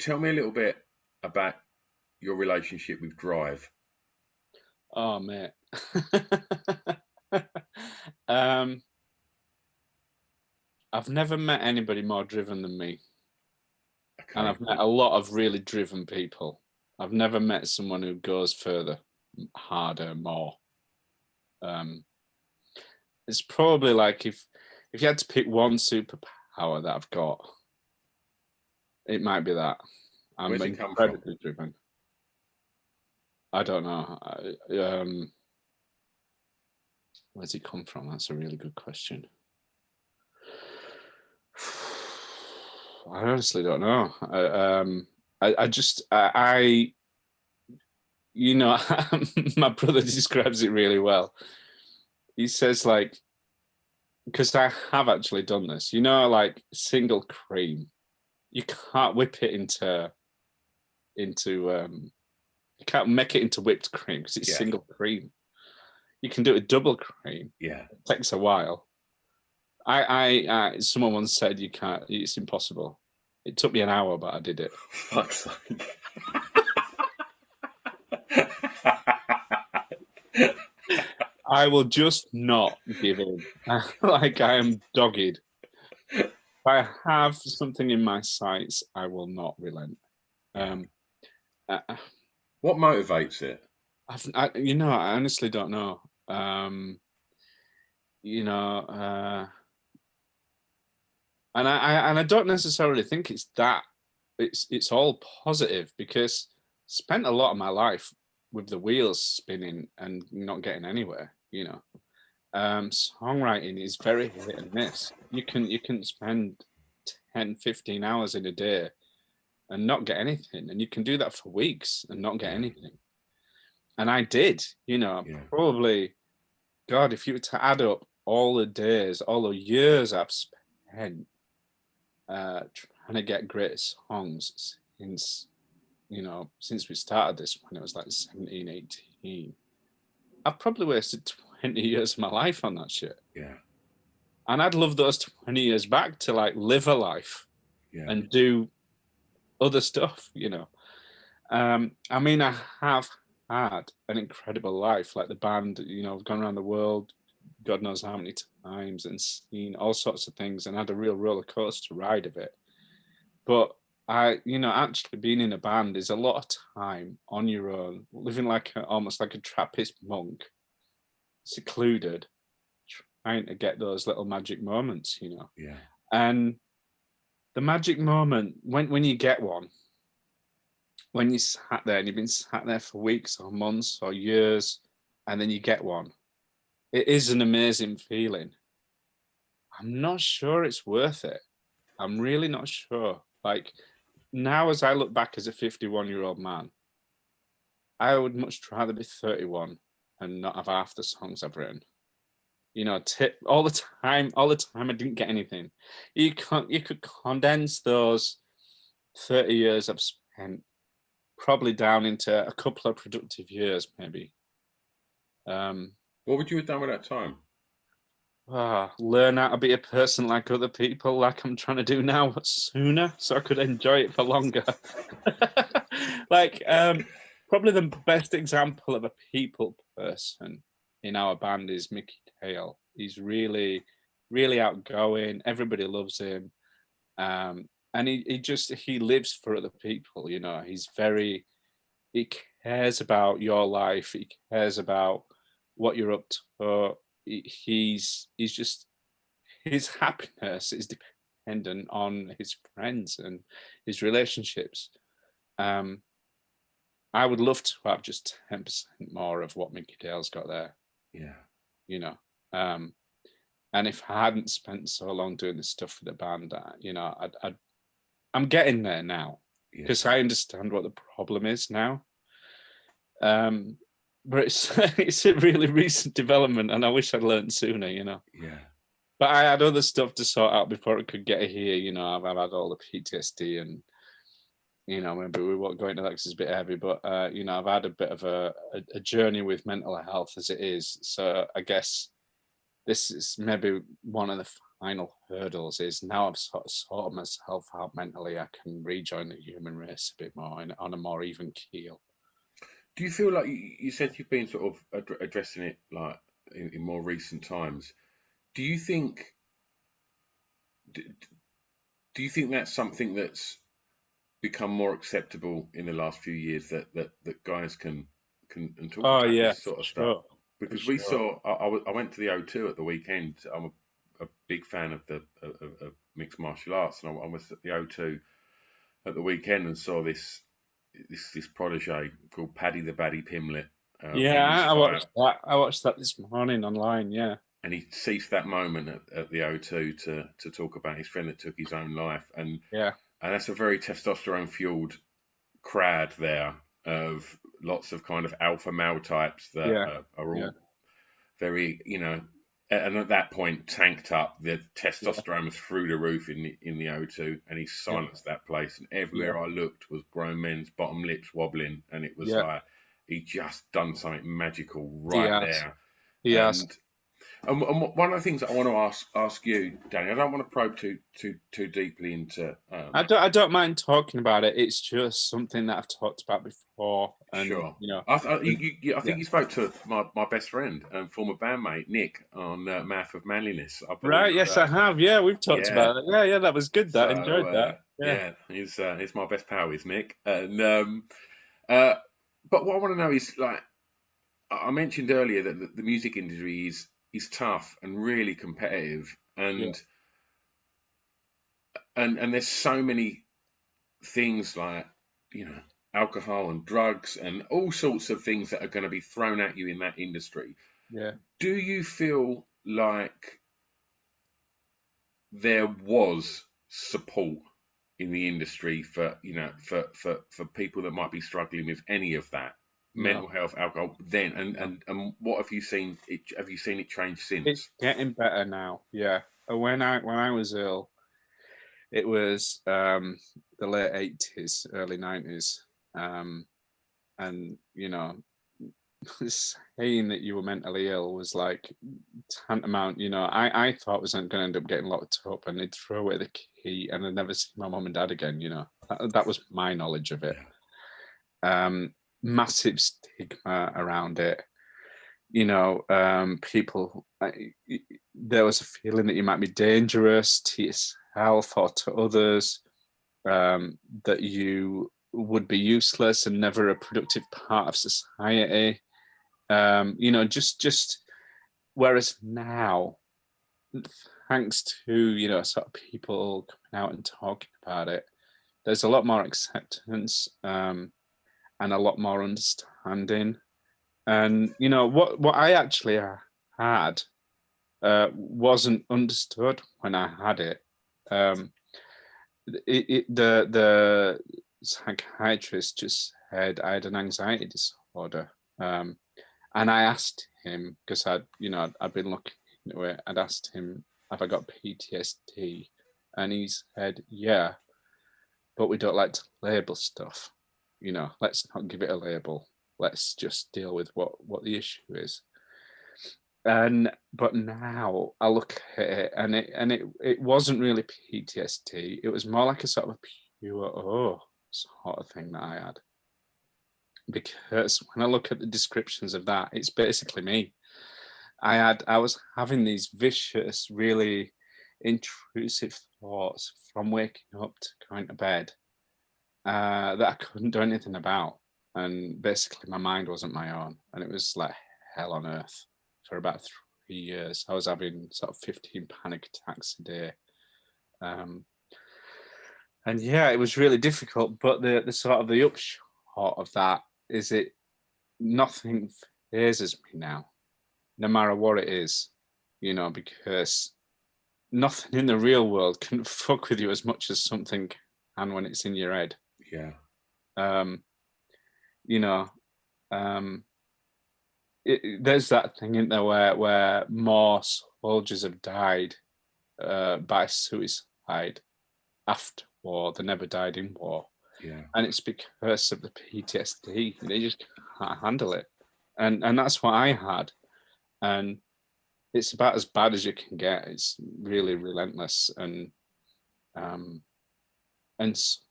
Tell me a little bit. about your relationship with drive? Oh, mate. um, I've never met anybody more driven than me. And Okay. I've met a lot of really driven people. I've never met someone who goes further, harder, more. Um, it's probably like if you had to pick one superpower that I've got, it might be that. I'm Where's it come from? incredibly driven. I don't know. Where's it come from? That's a really good question. I honestly don't know. You know, my brother describes it really well. He says, like, because I have actually done this, you know, like single cream, you can't whip it into you can't make it into whipped cream because it's Yeah. single cream. You can do it double cream. Yeah. It takes a while. I someone once said you can't. It's impossible. It took me an hour, but I did it. Fuck's sake. I will just not give in. Like I am dogged. If I have something in my sights, I will not relent. Yeah. Uh, What motivates it? you know, I honestly don't know. You know, and I don't necessarily think it's that. It's all positive because I spent a lot of my life with the wheels spinning and not getting anywhere. You know, songwriting is very hit and miss. You can spend 10, 15 hours in a day and not get anything, and you can do that for weeks and not get Yeah. anything. And I did. You know, Yeah. probably God, if you were to add up all the days, all the years I've spent trying to get great songs since, you know, since we started this when it was like 17, 18, I've probably wasted 20 years of my life on that shit. Yeah. And I'd love those 20 years back to like live a life Yeah. and do other stuff, you know. I mean, I have had an incredible life. Like the band, you know, I've gone around the world, God knows how many times, and seen all sorts of things, and had a real roller coaster ride of it. But you know, actually being in a band is a lot of time on your own, living like almost like a Trappist monk, secluded, trying to get those little magic moments, you know. Yeah. And the magic moment when you get one, when you sat there and you've been sat there for weeks or months or years, and then you get one, it is an amazing feeling. I'm not sure it's worth it. I'm really not sure. Like now, as I look back as a 51-year-old man, I would much rather be 31 and not have half the songs I've written. You know, all the time I didn't get anything. You could condense those 30 years I've spent probably down into a couple of productive years, maybe. What would you have done with that time? Learn how to be a person like other people, like I'm trying to do now, sooner, so I could enjoy it for longer. Like, probably the best example of a people person in our band is Mickey Dale. He's really, really outgoing. Everybody loves him, and he lives for other people. You know, he cares about your life. He cares about what you're up to. He's just his happiness is dependent on his friends and his relationships. Um, I would love to have just 10% more of what Mickey Dale's got there, Yeah. you know. And if I hadn't spent so long doing this stuff for the band, you know, I'm getting there now Yeah. because I understand what the problem is now. But it's a really recent development, and I wish I'd learned sooner, you know. Yeah. But I had other stuff to sort out before I could get here. You know, I've had all the PTSD, and you know, maybe we won't go into that because it's a bit heavy. But you know, I've had a bit of a journey with mental health as it is. So I guess this is maybe one of the final hurdles is now I've sort of sorted myself out mentally, I can rejoin the human race a bit more on a more even keel. Do you feel like you said you've been sort of addressing it like in more recent times? Do you think do, do you think that's something that's become more acceptable in the last few years that guys can and talk Oh about yeah, this sort of stuff? sure, for Because we sure. saw, I went to the O2 at the weekend. I'm a big fan of of mixed martial arts, and I was at the O2 at the weekend and saw this protege called Paddy the Baddy Pimlet Yeah, win his I fight, watched that. I watched that this morning online. Yeah, and he seized that moment at the O2 to talk about his friend that took his own life, yeah, and that's a very testosterone fueled crowd there of lots of kind of alpha male types that yeah, are yeah, all very, and at that point tanked up. The yeah, testosterone was through the roof in the O2, and he yeah, silenced that place. And yeah, everywhere I looked was grown men's bottom lips wobbling, and it was yeah. like he just done something magical He right has. there. He has. And one of the things that I want to ask you, Danny, I don't want to probe too deeply into. I don't mind talking about it. It's just something that I've talked about before, and Sure. I yeah. think you spoke to my best friend and former bandmate Nick on Math of Manliness, I believe. Right. Yes, I have. Yeah, we've talked Yeah. about it. Yeah, yeah, that was good. That So enjoyed that. Yeah, yeah, he's my best pal, is Nick. And uh, but what I want to know is like I mentioned earlier that the music industry is tough and really competitive, yeah, and there's so many things like you know alcohol and drugs and all sorts of things that are going to be thrown at you in that industry. yeah. Do you feel like there was support in the industry for for people that might be struggling with any of that No, mental health, alcohol then, no. and what have you seen it change It's since? getting better now. Yeah. When I was ill, it was the late 80s, early 90s, and saying that you were mentally ill was like tantamount. I thought I was going to end up getting locked up and they'd throw away the key and I'd never see my mom and dad again. That was my knowledge of it. Yeah, Massive stigma around it. People, there was a feeling that you might be dangerous to yourself or to others, that you would be useless and never a productive part of society. Just whereas now, thanks to sort of people coming out and talking about it, there's a lot more acceptance, and a lot more understanding. And what I actually had wasn't understood when I had it. Um, the psychiatrist just said I had an anxiety disorder, and I asked him because I'd been looking into it. I'd asked him, "Have I got PTSD?" And he said, "Yeah, but we don't like to label stuff. Let's not give it a label. Let's just deal with what the issue is." But now I look at it, and it wasn't really PTSD. It was more like a sort of pure sort of thing that I had. Because when I look at the descriptions of that, it's basically me. I was having these vicious, really intrusive thoughts from waking up to going to bed, that I couldn't do anything about. And basically my mind wasn't my own. And it was like hell on earth for about 3 years. I was having sort of 15 panic attacks a day. And yeah, it was really difficult. But the sort of the upshot of that is nothing phases me now, no matter what it is, because nothing in the real world can fuck with you as much as something can when it's in your head. yeah, Um, you know, um, there's that thing in there where more soldiers have died by suicide after war than ever died in war, yeah. and it's because of the PTSD. They just can't handle it, and that's what I had, and it's about as bad as you can get. It's really relentless, and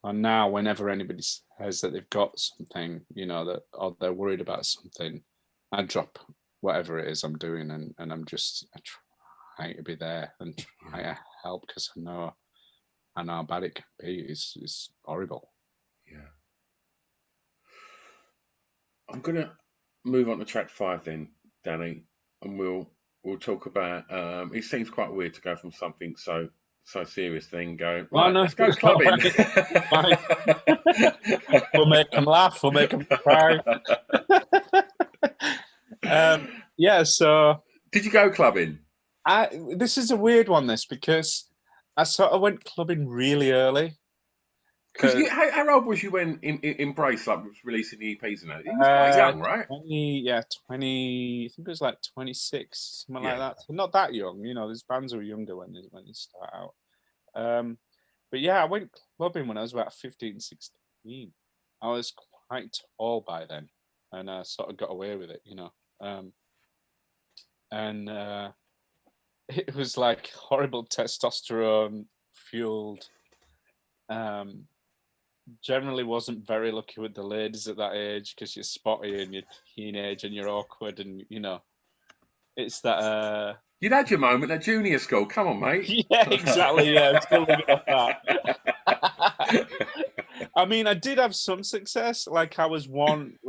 now whenever anybody says that they've got something, that, or they're worried about something, I drop whatever it is I'm doing, and I try to be there and try to help, because I know how bad it can be. It's horrible. Yeah. I'm gonna move on to track 5 then, Danny, and we'll talk about. It seems quite weird to go from something so serious thing going, right, No, let's go clubbing. Fine. We'll make them laugh. We'll make them cry. Yeah. So, did you go clubbing? This is a weird one, because I sort of went clubbing really early. Because how old was you when Embrace was releasing the EPs and that? You was quite young, right? 20. I think it was like 26, something like that. So not that young, There's bands who were younger when they start out. But yeah, I went clubbing when I was about 15, 16. I was quite tall by then, and I sort of got away with it, and it was like horrible testosterone fueled. Generally wasn't very lucky with the ladies at that age, because you're spotty and you're teenage and you're awkward, and it's that. You'd had your moment at junior school. Come on, mate. Yeah, exactly. Yeah, still living off that. I mean, I did have some success. Like I was one,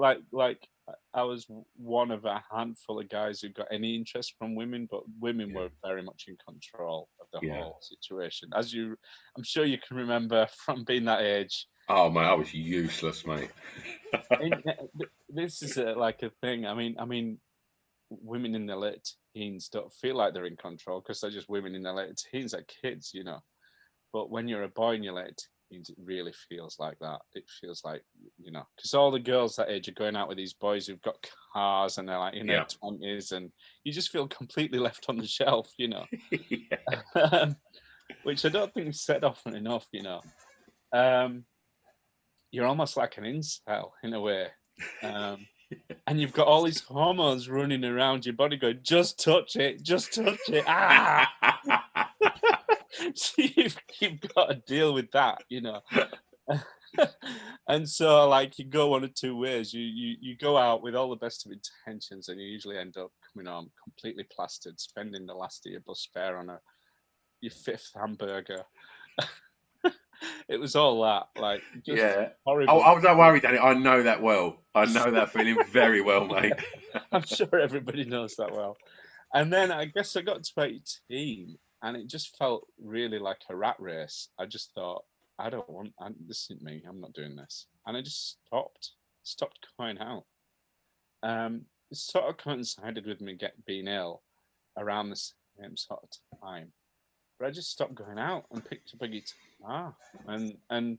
I was one of a handful of guys who got any interest from women, but women were very much in control of the whole situation. I'm sure you can remember from being that age. Oh mate, I was useless, mate. This is a thing. I mean, women in their late teens don't feel like they're in control, because they're just women in their late teens, they're kids, But when you're a boy in your late teens, it really feels like that. It feels like, because all the girls that age are going out with these boys who've got cars, and they're like in their 20s, and you just feel completely left on the shelf, Which I don't think is said often enough, You're almost like an incel in a way. And you've got all these hormones running around your body going, just touch it, just touch it. So you've got to deal with that, And so you go one of two ways. You go out with all the best of intentions, and you usually end up coming home completely plastered, spending the last of your bus fare on your 5th hamburger. It was all that, horrible. Oh, don't worry, Danny. I know that well. I know that feeling very well, mate. I'm sure everybody knows that well. And then I guess I got to 18, and it just felt really like a rat race. I just thought, this isn't me. I'm not doing this. And I just stopped going out. It sort of coincided with me being ill around the same sort of time. But I just stopped going out and picked up a guitar, and then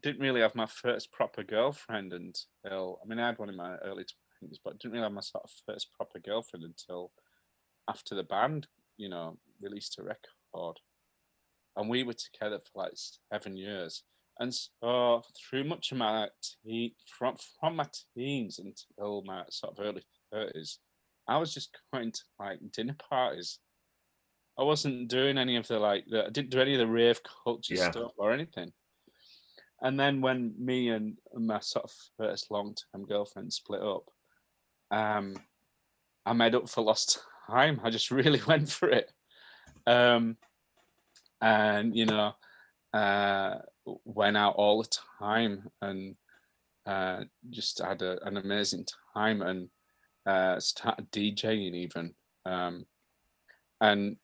didn't really have my first proper girlfriend until, I had one in my early 20s, but didn't really have my sort of first proper girlfriend until after the band released a record, and we were together for 7 years. And so through much of my from my teens until my sort of early 30s, I was just going to dinner parties. I wasn't doing any of I didn't do any of the rave culture stuff or anything. And then when me and my sort of first long-term girlfriend split up, I made up for lost time. I just really went for it. And, went out all the time, and just had an amazing time, and started DJing even. And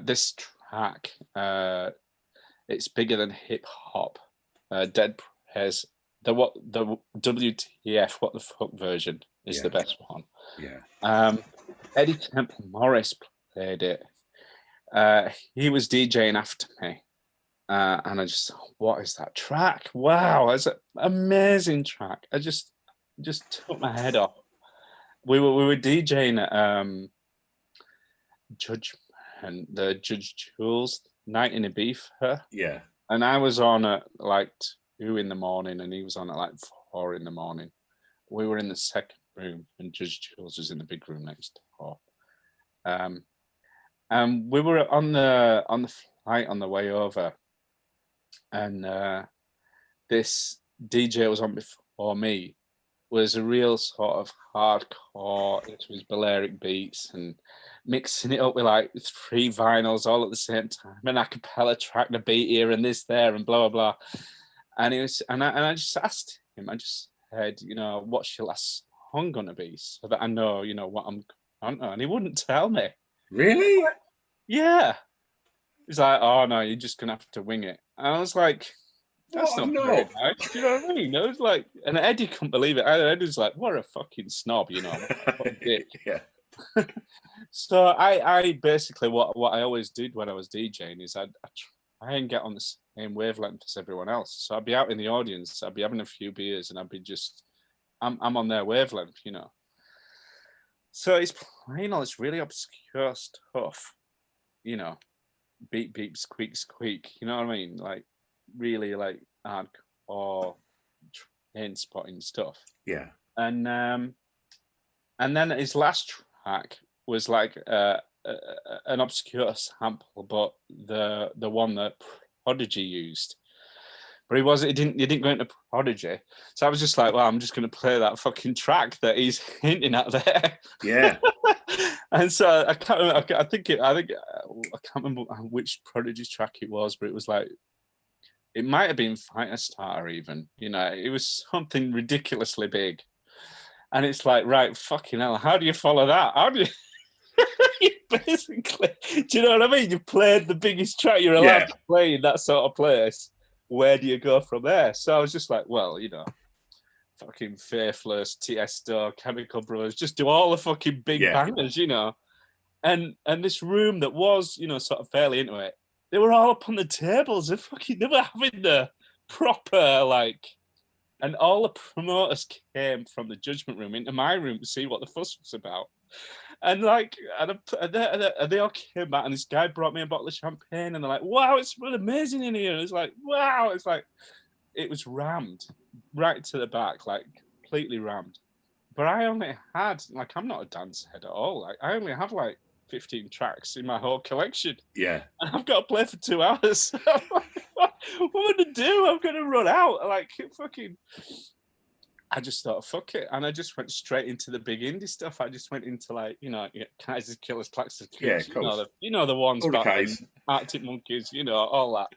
this track, it's bigger than hip hop. Dead Prez, the WTF, what the fuck version is the best one. Yeah. Eddie Temple Morris played it. He was DJing after me. And I just thought, what is that track? Wow, it's an amazing track. I just took my head off. We were DJing at the Judge Jules night in Ibiza. Yeah. And I was on at 2 in the morning, and he was on at 4 in the morning. We were in the second room, and Judge Jules was in the big room next door. And we were on the flight on the way over, and this DJ was on before me. Was a real sort of hardcore into his Balearic beats and mixing it up with like 3 vinyls all at the same time, an a cappella track, the beat here and this there and blah blah blah. And it was, and I just asked him, I just said, you know, what's your last song gonna be, so that I know, you know, what I'm on to. And he wouldn't tell me. Really? Yeah. He's like, oh no, you're just gonna have to wing it. And I was like, that's What a not very knob. nice. Do you know what I mean? It was like, and Eddie couldn't believe it. Eddie was like, what a fucking snob, you know. What a dick. Yeah. So I basically, what I always did when I was DJing is I try and get on the same wavelength as everyone else. So I'd be out in the audience, I'd be having a few beers, and I'd be just, I'm on their wavelength, you know. So it's playing all this really obscure stuff, you know, beep beep squeak squeak, you know what I mean? Like really like hardcore train spotting stuff. Yeah. And then his last track was like an obscure sample, but the one that Prodigy used. But he didn't go into Prodigy. So I was just like, well, I'm just gonna play that fucking track that he's hinting at there. Yeah. And so I can't remember, I can't remember which Prodigy track it was, but it was like, it might have been Firestarter even, you know, it was something ridiculously big. And it's like, right, fucking hell, how do you follow that? How do you, you basically, do you know what I mean? You've played the biggest track you're allowed to play in that sort of place. Where do you go from there? So I was just like, well, you know, fucking Faithless, Tiesto, Chemical Brothers, just do all the fucking big bangers, you know. And this room that was, you know, sort of fairly into it, they were all up on the tables. They were having the proper, like, and all the promoters came from the judgment room into my room to see what the fuss was about. And like, and they all came back, and this guy brought me a bottle of champagne, and they're like, wow, it's amazing in here. And it's like, wow, it's like, it was rammed right to the back, like completely rammed. But I only had, like, I'm not a dance head at all. Like, I only have like 15 tracks in my whole collection. Yeah. And I've got to play for 2 hours. What am I going to do? I'm going to run out. Like, fucking, I just thought, fuck it. And I just went straight into the big indie stuff. I just went into, like, you know, Kaiser's Killers, Klaxons, you know the ones, Arctic Monkeys, you know, all that.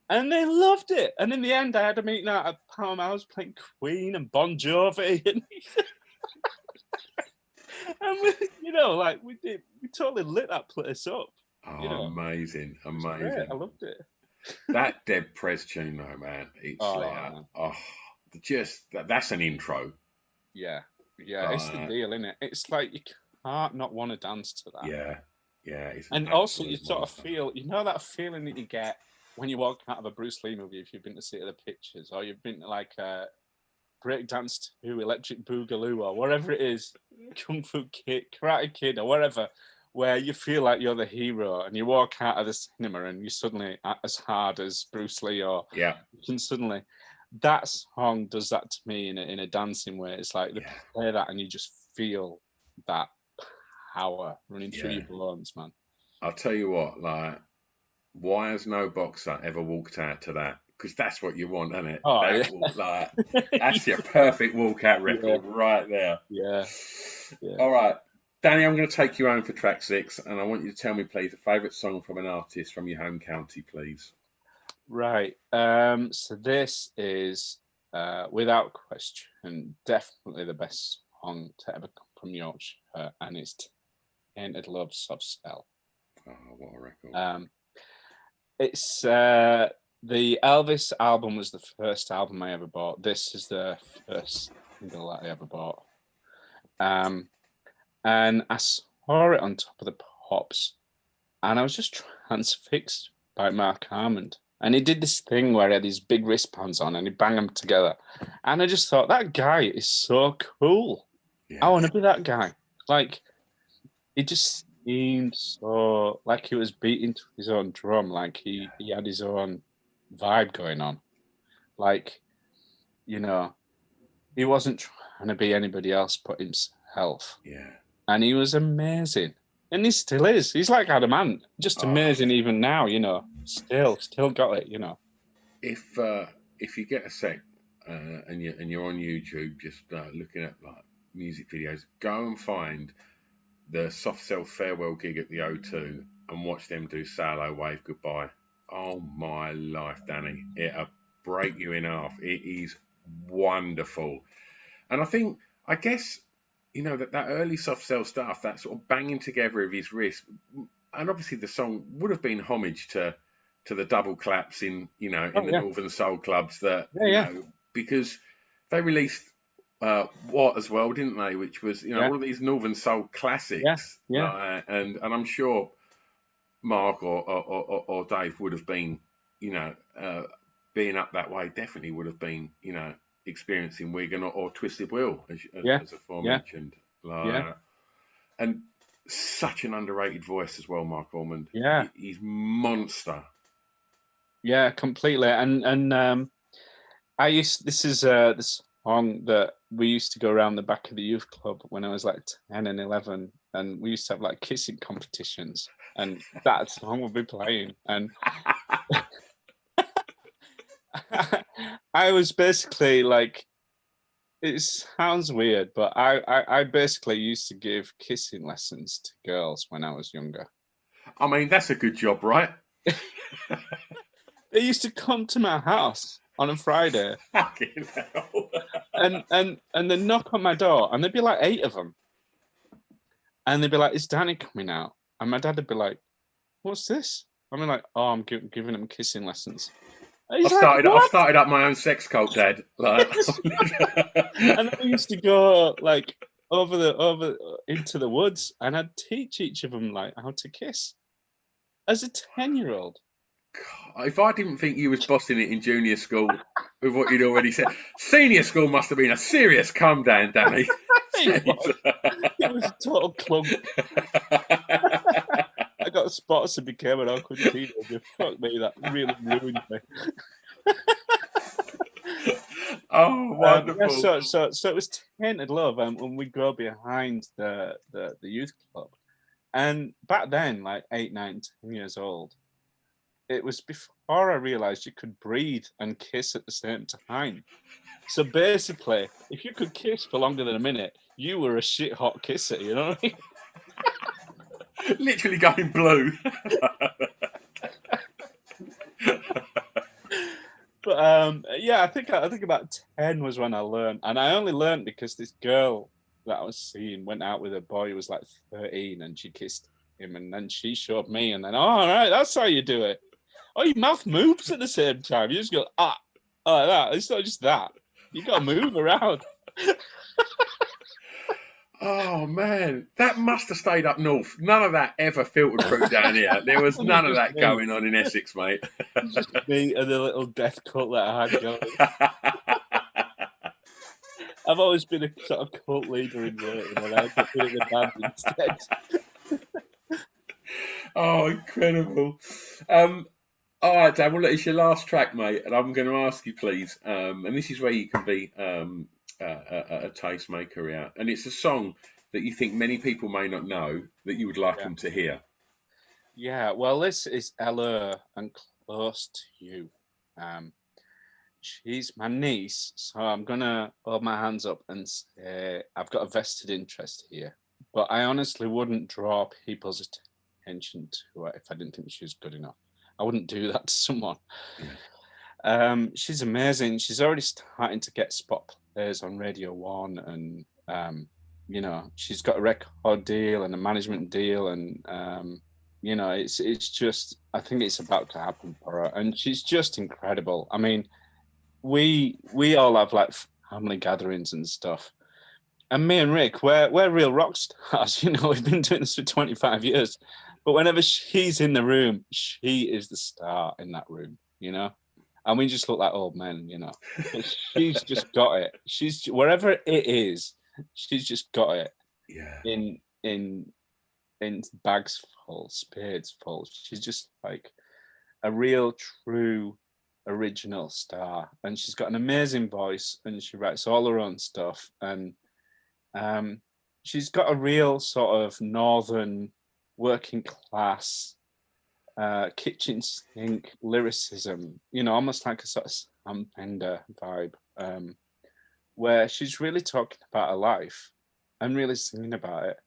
And they loved it. And in the end, I had a meeting out at Palm House playing Queen and Bon Jovi. And, and we, you know, like, we totally lit that place up. Oh, you know? Amazing. I loved it. That Deb Prez tune, though, man. It's that's an intro. Yeah. It's the deal, isn't it? It's like you can't not want to dance to that. Yeah. And also, you sort of feel, you know, that feeling that you get when you walk out of a Bruce Lee movie, if you've been to see the pictures, or you've been to like Breakdance 2, Electric Boogaloo, or whatever it is, Kung Fu Kid, Karate Kid, or whatever, where you feel like you're the hero, and you walk out of the cinema and you're suddenly as hard as Bruce Lee, or you can suddenly. That song does that to me in a dancing way. It's like they play that and you just feel that power running through your bones, man. I'll tell you what, like, why has no boxer ever walked out to that? Because that's what you want, isn't it? That's your perfect walkout record right there. Yeah. All right, Danny, I'm going to take you home for track 6, and I want you to tell me, please, a favourite song from an artist from your home county, please. Right. So this is, without question, definitely the best song to ever come from Yorkshire, and it's Tainted Love, Soft Cell. Oh, what a record. It's the Elvis album was the first album I ever bought. This is the first single that I ever bought. And I saw it on Top of the Pops, and I was just transfixed by Mark Armand. And he did this thing where he had these big wristbands on and he banged them together. And I just thought, that guy is so cool. Yes. I want to be that guy. Like, he just seemed so, like he was beating to his own drum. Like he had his own vibe going on. Like, you know, he wasn't trying to be anybody else but himself. Yeah. And he was amazing. And he still is. He's like adamant. Just amazing even now, you know. Still got it, you know. If you get a sec and you're on YouTube just looking at like music videos, go and find the Soft Cell farewell gig at the O2 and watch them do Salo Wave Goodbye. Oh my life, Danny. It'll break you in half. It is wonderful. And I guess, you know, that early Soft Cell stuff, that sort of banging together of his wrist, and obviously the song would have been homage to the double claps in, you know, in the Northern Soul clubs that, you know, because they released What as well, didn't they? Which was, you know, all of these Northern Soul classics. And I'm sure Mark or Dave would have been, you know, being up that way, definitely would have been, you know, experiencing Wigan or Twisted Wheel, as aforementioned. And such an underrated voice as well, Mark Ormond. Yeah. He's monster. Yeah, completely. And this is this song that we used to go around the back of the youth club when I was like 10 and 11, and we used to have like kissing competitions, and that song would be playing, and I was basically like, it sounds weird, but I basically used to give kissing lessons to girls when I was younger. I mean, that's a good job, right? They used to come to my house on a Friday and they'd knock on my door, and there'd be like 8 of them, and they'd be like, "Is Danny coming out?" And my dad would be like, "What's this?" I mean, like, "Oh, I'm giving them kissing lessons." I've started up my own sex cult, Dad. Like, and I used to go like over into the woods, and I'd teach each of them like how to kiss as a 10-year-old. If I didn't think you was bossing it in junior school with what you'd already said, senior school must have been a serious come down, Danny. It was a total club. I got spots and became an awkward teenager. Fuck me, that really ruined me. Oh, wonderful. So it was Tainted Love, when we go behind the youth club. And back then, like 8, 9, 10 years old, it was before I realised you could breathe and kiss at the same time. So basically, if you could kiss for longer than a minute, you were a shit hot kisser, you know what I mean? Literally going blue. But yeah, I think about 10 was when I learned, and I only learned because this girl that I was seeing went out with a boy who was like 13, and she kissed him, and then she showed me, and then, oh, all right, that's how you do it. Oh, your mouth moves at the same time. You just go like that. It's not just that. You got to move around. Oh man, that must have stayed up north. None of that ever filtered through down here. There was none of that going on in Essex, mate. Just me and the little death cult that I had going. I've always been a sort of cult leader in waiting, and I got in the band instead. Oh, incredible. All right, Dan, well, look, it's your last track, mate, and I'm going to ask you, please, and this is where you can be a tastemaker out, and it's a song that you think many people may not know that you would like them to hear. Yeah, well, this is Ella and Close to You. She's my niece, so I'm going to hold my hands up and say I've got a vested interest here, but I honestly wouldn't draw people's attention to her if I didn't think she was good enough. I wouldn't do that to someone. Yeah. She's amazing. She's already starting to get spot plays on Radio 1, and you know, she's got a record deal and a management deal, and you know, it's just, I think it's about to happen for her, and she's just incredible. I mean, we all have like family gatherings and stuff, and me and Rick, we're real rock stars. You know, we've been doing this for 25 years. But whenever she's in the room, she is the star in that room, you know? And we just look like old men, you know? But she's just got it. She's, wherever it is, she's just got it. Yeah. In bags full, spades full. She's just like a real, true original star, and she's got an amazing voice, and she writes all her own stuff, and she's got a real sort of northern working class kitchen sink lyricism, almost like a sort of Sam Fender vibe, where she's really talking about her life and really singing about it.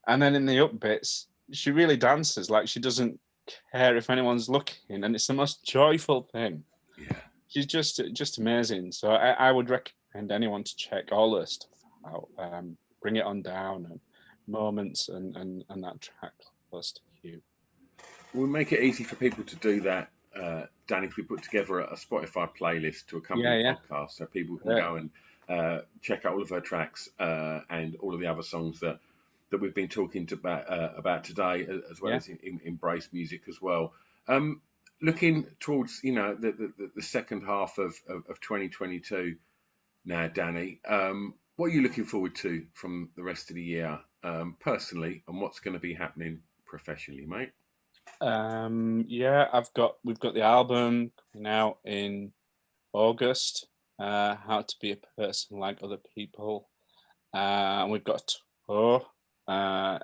And then in the up bits, she really dances like she doesn't care if anyone's looking, and it's the most joyful thing. Yeah. She's just amazing. So I would recommend anyone to check all her stuff out. Bring It On Down and Moments and that track Close to You. We'll make it easy for people to do that, Dan, if we put together a Spotify playlist to accompany the podcast, so people can go and check out all of her tracks and all of the other songs that we've been talking about today, as well as in Embrace music as well. Looking towards the second half of 2022 now, Danny, what are you looking forward to from the rest of the year, personally, and what's going to be happening professionally, mate? We've got the album coming out in August, How to Be a Person Like Other People. And we've got a tour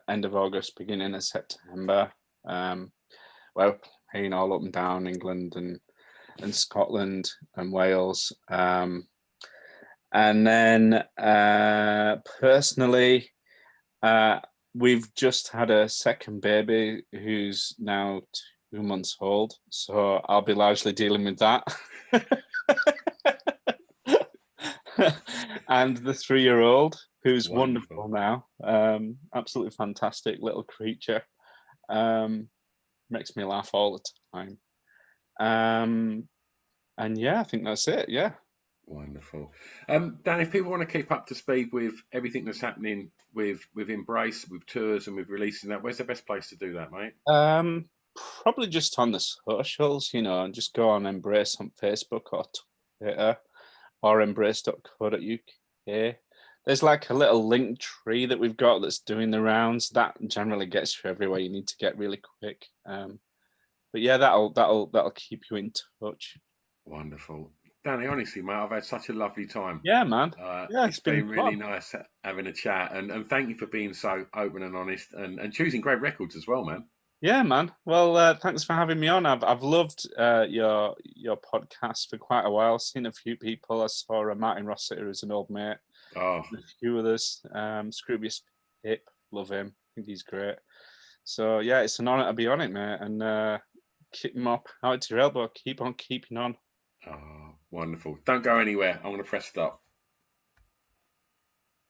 end of August, beginning of September. We're playing all up and down England and Scotland and Wales. And then personally, we've just had a second baby who's now 2 months old, so I'll be largely dealing with that. And the 3-year-old, who's wonderful now, absolutely fantastic little creature, makes me laugh all the time. And yeah, I think that's it. Yeah. Wonderful. Dan, if people want to keep up to speed with everything that's happening with Embrace, with tours and with releasing that, where's the best place to do that, mate? Probably just on the socials, and just go on Embrace on Facebook or Twitter or embrace.co.uk. There's like a little link tree that we've got that's doing the rounds. That generally gets you everywhere you need to get really quick. But yeah, that'll keep you in touch. Wonderful. Danny, honestly, mate, I've had such a lovely time. Yeah, man. It's been really nice having a chat, and thank you for being so open and honest and choosing great records as well, man. Yeah, man. Well, thanks for having me on. I've loved your podcast for quite a while. Seen a few people. I saw Martin Rossiter as an old mate. Oh. A few others. Scroobius Pip, love him. I think he's great. So yeah, it's an honour to be on it, mate. And keep them up out to your elbow. Keep on keeping on. Oh, wonderful. Don't go anywhere. I'm going to press stop.